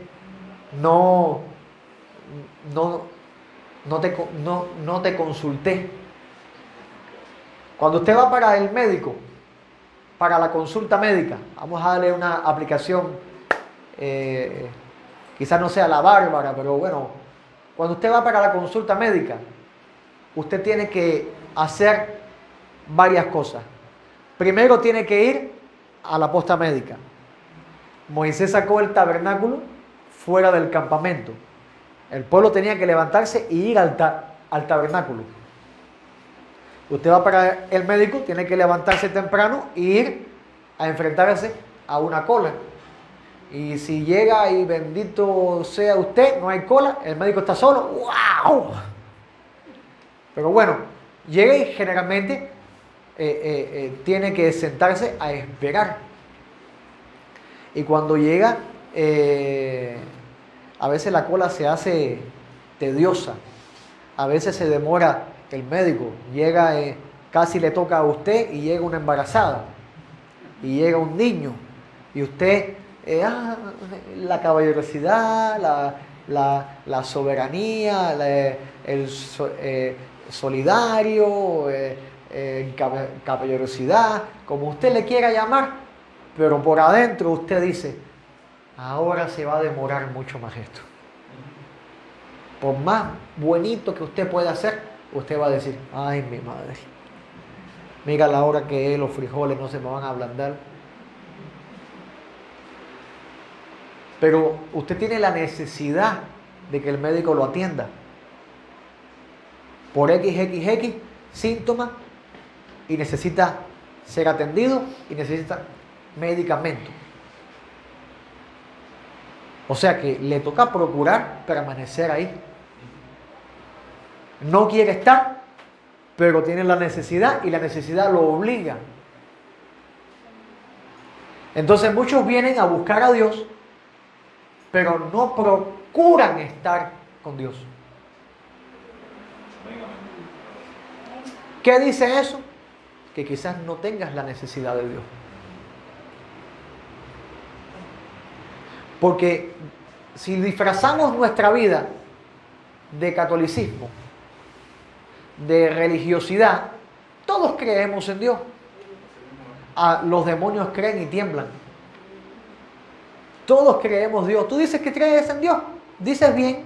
No te consulté. Cuando usted va para el médico, para la consulta médica, vamos a darle una aplicación, quizás no sea la bárbara, pero bueno, cuando usted va para la consulta médica, usted tiene que hacer varias cosas. Primero tiene que ir a la posta médica. Moisés sacó el tabernáculo fuera del campamento. El pueblo tenía que levantarse y ir al tabernáculo. Usted va para el médico, tiene que levantarse temprano e ir a enfrentarse a una cola. Y si llega y bendito sea usted, no hay cola, el médico está solo, ¡wow! Pero bueno, llega y generalmente tiene que sentarse a esperar. Y cuando llega, a veces la cola se hace tediosa, a veces se demora el médico, llega, casi le toca a usted y llega una embarazada, y llega un niño, y usted, la caballerosidad, la soberanía, el solidario, caballerosidad, como usted le quiera llamar, pero por adentro usted dice, ahora se va a demorar mucho más esto. Por más bonito que usted pueda hacer, usted va a decir, ay, mi madre, mira la hora que es, los frijoles no se me van a ablandar. Pero usted tiene la necesidad de que el médico lo atienda por XXX síntomas y necesita ser atendido y necesita medicamento. O sea que le toca procurar permanecer ahí. No quiere estar, pero tiene la necesidad y la necesidad lo obliga. Entonces muchos vienen a buscar a Dios, pero no procuran estar con Dios. ¿Qué dice eso? Que quizás no tengas la necesidad de Dios. Porque si disfrazamos nuestra vida de catolicismo, de religiosidad, todos creemos en Dios. Los demonios creen y tiemblan. Todos creemos en Dios. Tú dices que crees en Dios, dices bien.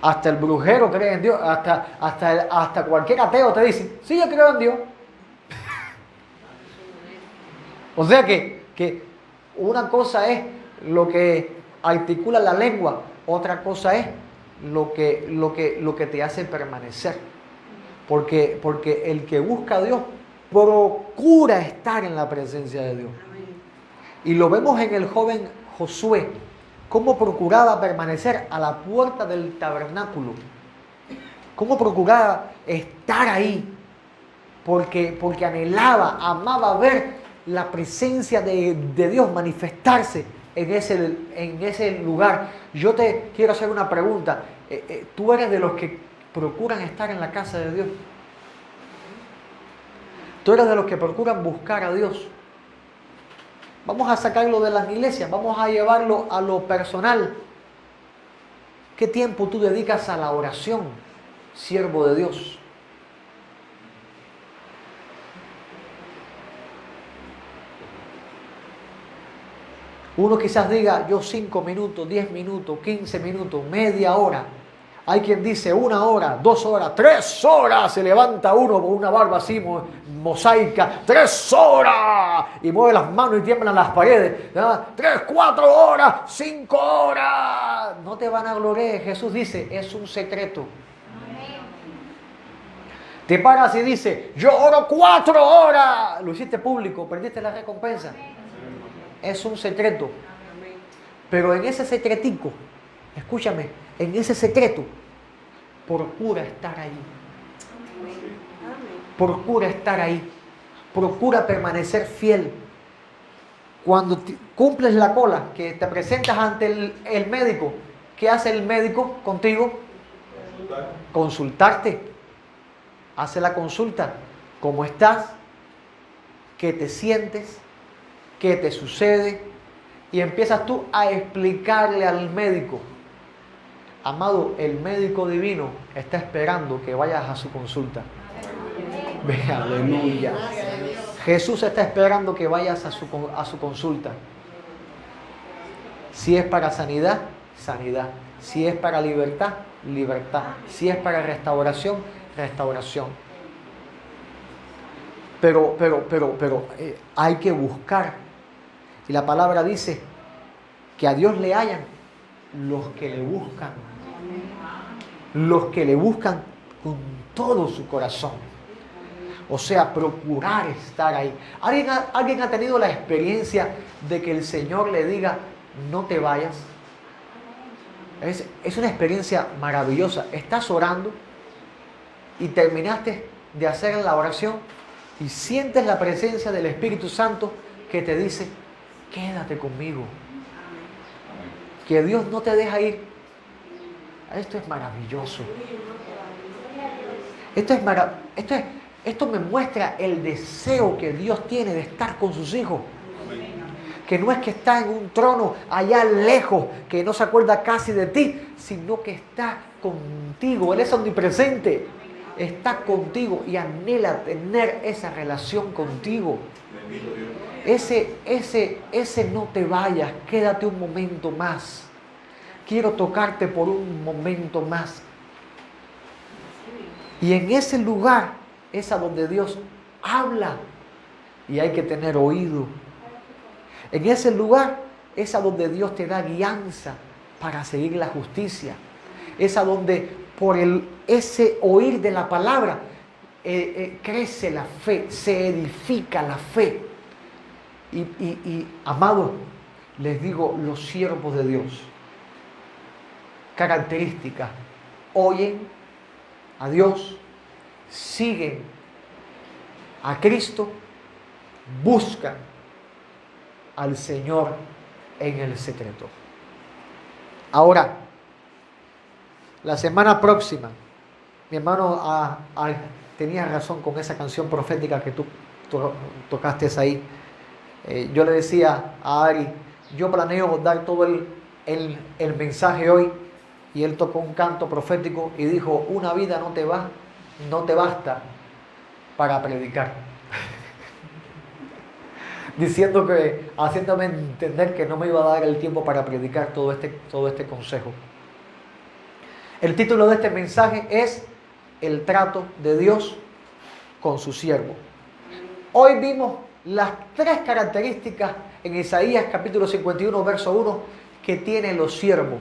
Hasta el brujero cree en Dios, hasta cualquier ateo te dice, sí, yo creo en Dios. O sea que una cosa es lo que articula la lengua, otra cosa es lo que te hace permanecer. Porque el que busca a Dios procura estar en la presencia de Dios. Y lo vemos en el joven Josué, cómo procuraba permanecer a la puerta del tabernáculo, cómo procuraba estar ahí, porque anhelaba, amaba ver la presencia de Dios manifestarse en ese lugar. Yo te quiero hacer una pregunta. ¿Tú eres de los que procuran estar en la casa de Dios? ¿Tú eres de los que procuran buscar a Dios? Vamos a sacarlo de las iglesias, vamos a llevarlo a lo personal. ¿Qué tiempo tú dedicas a la oración, siervo de Dios? Uno quizás diga, yo 5 minutos, 10 minutos, 15 minutos, media hora. Hay quien dice 1 hora, 2 horas, 3 horas. Se levanta uno con una barba así mosaica. 3 horas. Y mueve las manos y tiemblan las paredes. 3, 4 horas, 5 horas. No te van a gloriar. Jesús dice, es un secreto. Te paras y dices, yo oro 4 horas. Lo hiciste público, perdiste la recompensa. Es un secreto. Pero en ese secretico, escúchame, en ese secreto, procura estar ahí. Procura estar ahí. Procura permanecer fiel. Cuando cumples la cola, que te presentas ante el médico, ¿qué hace el médico contigo? Consultarte. Hace la consulta. ¿Cómo estás? ¿Qué te sientes? ¿Qué te sucede? Y empiezas tú a explicarle al médico. Amado, el médico divino está esperando que vayas a su consulta. Ve, aleluya. Jesús está esperando que vayas a su consulta. Si es para sanidad, sanidad. Si es para libertad, libertad. Si es para restauración, restauración. Pero hay que buscar. Y la palabra dice que a Dios le hallan los que le buscan. Los que le buscan con todo su corazón. O sea, procurar estar ahí. ¿Alguien ha tenido la experiencia de que el Señor le diga, no te vayas? Es una experiencia maravillosa. Estás orando y terminaste de hacer la oración y sientes la presencia del Espíritu Santo que te dice, quédate conmigo. Que Dios no te deja ir. Esto es maravilloso. Esto me muestra el deseo que Dios tiene de estar con sus hijos. Que no es que está en un trono allá lejos, que no se acuerda casi de ti, sino que está contigo. Él es omnipresente. Está contigo y anhela tener esa relación contigo. Ese no te vayas, quédate un momento más. Quiero tocarte por un momento más. Y en ese lugar es a donde Dios habla. Y hay que tener oído. En ese lugar es a donde Dios te da guianza para seguir la justicia. Es a donde por ese oír de la palabra crece la fe, se edifica la fe. Y amados, les digo, los siervos de Dios, características, oyen a Dios, siguen a Cristo, buscan al Señor en el secreto. Ahora, la semana próxima, mi hermano tenía razón con esa canción profética que tú tocaste ahí. Yo le decía a Ari, yo planeo dar todo el mensaje hoy, y él tocó un canto profético y dijo, una vida no te basta para predicar. Haciéndome entender que no me iba a dar el tiempo para predicar todo este consejo. El título de este mensaje es el trato de Dios con su siervo. Hoy vimos las 3 características en Isaías capítulo 51, verso 1, que tienen los siervos.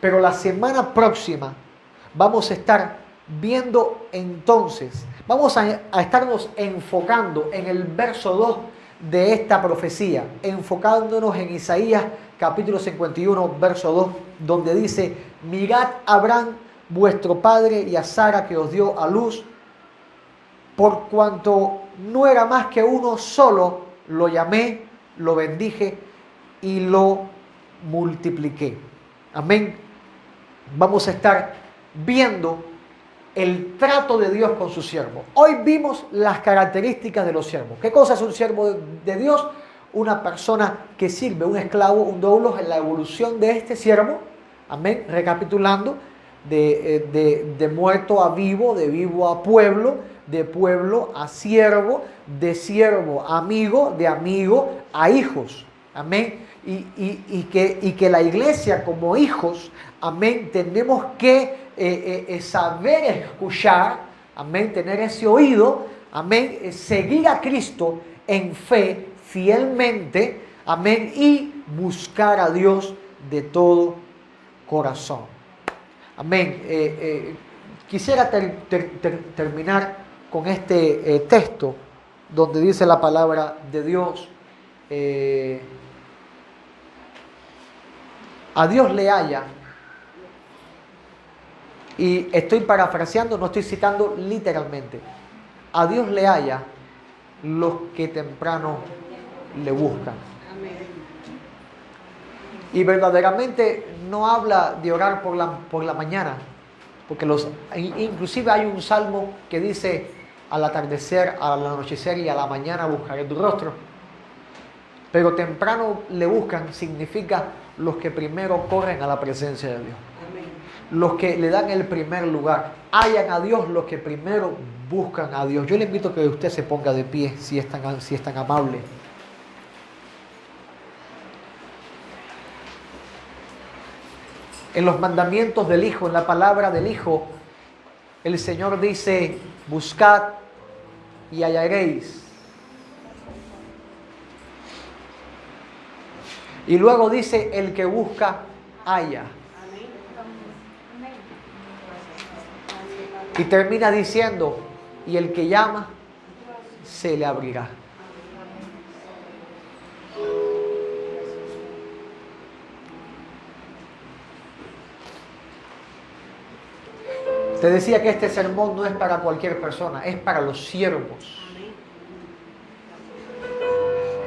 Pero la semana próxima vamos a estar viendo entonces, vamos a estarnos enfocando en el verso 2 de esta profecía, enfocándonos en Isaías capítulo 51, verso 2, donde dice, mirad a Abraham vuestro padre y a Sara que os dio a luz, por cuanto no era más que uno solo, lo llamé, lo bendije y lo multipliqué. Amén. Vamos a estar viendo el trato de Dios con su siervo. Hoy vimos las características de los siervos. ¿Qué cosa es un siervo de Dios? Una persona que sirve, un esclavo, un doulos, en la evolución de este siervo. Amén. Recapitulando, de muerto a vivo, de vivo a pueblo, de pueblo a siervo, de siervo a amigo, de amigo a hijos. Amén. Y que la iglesia como hijos, amén, tenemos que saber escuchar, amén, tener ese oído, amén, seguir a Cristo en fe, fielmente, amén, y buscar a Dios de todo corazón. Amén. Quisiera terminar con este texto donde dice la palabra de Dios. A Dios le halla, y estoy parafraseando, no estoy citando literalmente. A Dios le halla los que temprano le buscan. Y verdaderamente no habla de orar por la mañana, porque inclusive hay un salmo que dice: al atardecer, al anochecer y a la mañana buscaré tu rostro. Pero temprano le buscan significa los que primero corren a la presencia de Dios. Los que le dan el primer lugar. Hallan a Dios los que primero buscan a Dios. Yo le invito a que usted se ponga de pie si es tan amable. En los mandamientos del Hijo, en la palabra del Hijo, el Señor dice: buscad y hallaréis. Y luego dice: el que busca, halla. Y termina diciendo: y el que llama, se le abrirá. Te decía que este sermón no es para cualquier persona, es para los siervos.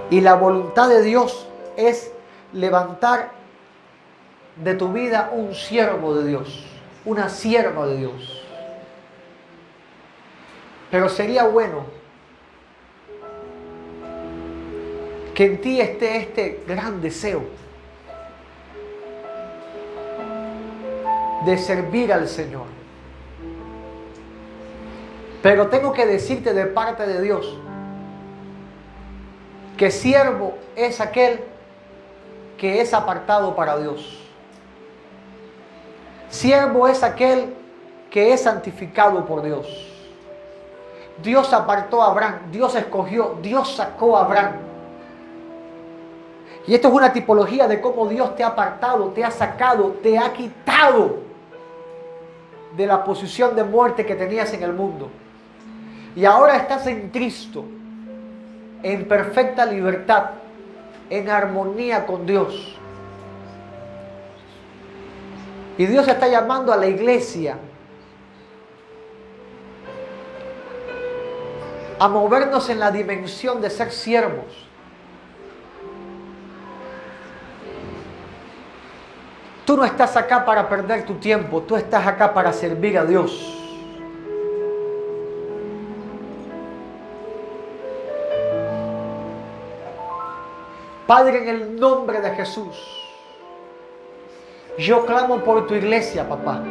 Y la voluntad de Dios es levantar de tu vida un siervo de Dios, una sierva de Dios. Pero sería bueno que en ti esté este gran deseo de servir al Señor. Pero tengo que decirte de parte de Dios que siervo es aquel que es apartado para Dios. Siervo es aquel que es santificado por Dios. Dios apartó a Abraham, Dios escogió, Dios sacó a Abraham. Y esto es una tipología de cómo Dios te ha apartado, te ha sacado, te ha quitado de la posición de muerte que tenías en el mundo. Y ahora estás en Cristo, en perfecta libertad, en armonía con Dios. Y Dios está llamando a la iglesia a movernos en la dimensión de ser siervos. Tú no estás acá para perder tu tiempo, tú estás acá para servir a Dios. Padre, en el nombre de Jesús, yo clamo por tu iglesia, papá.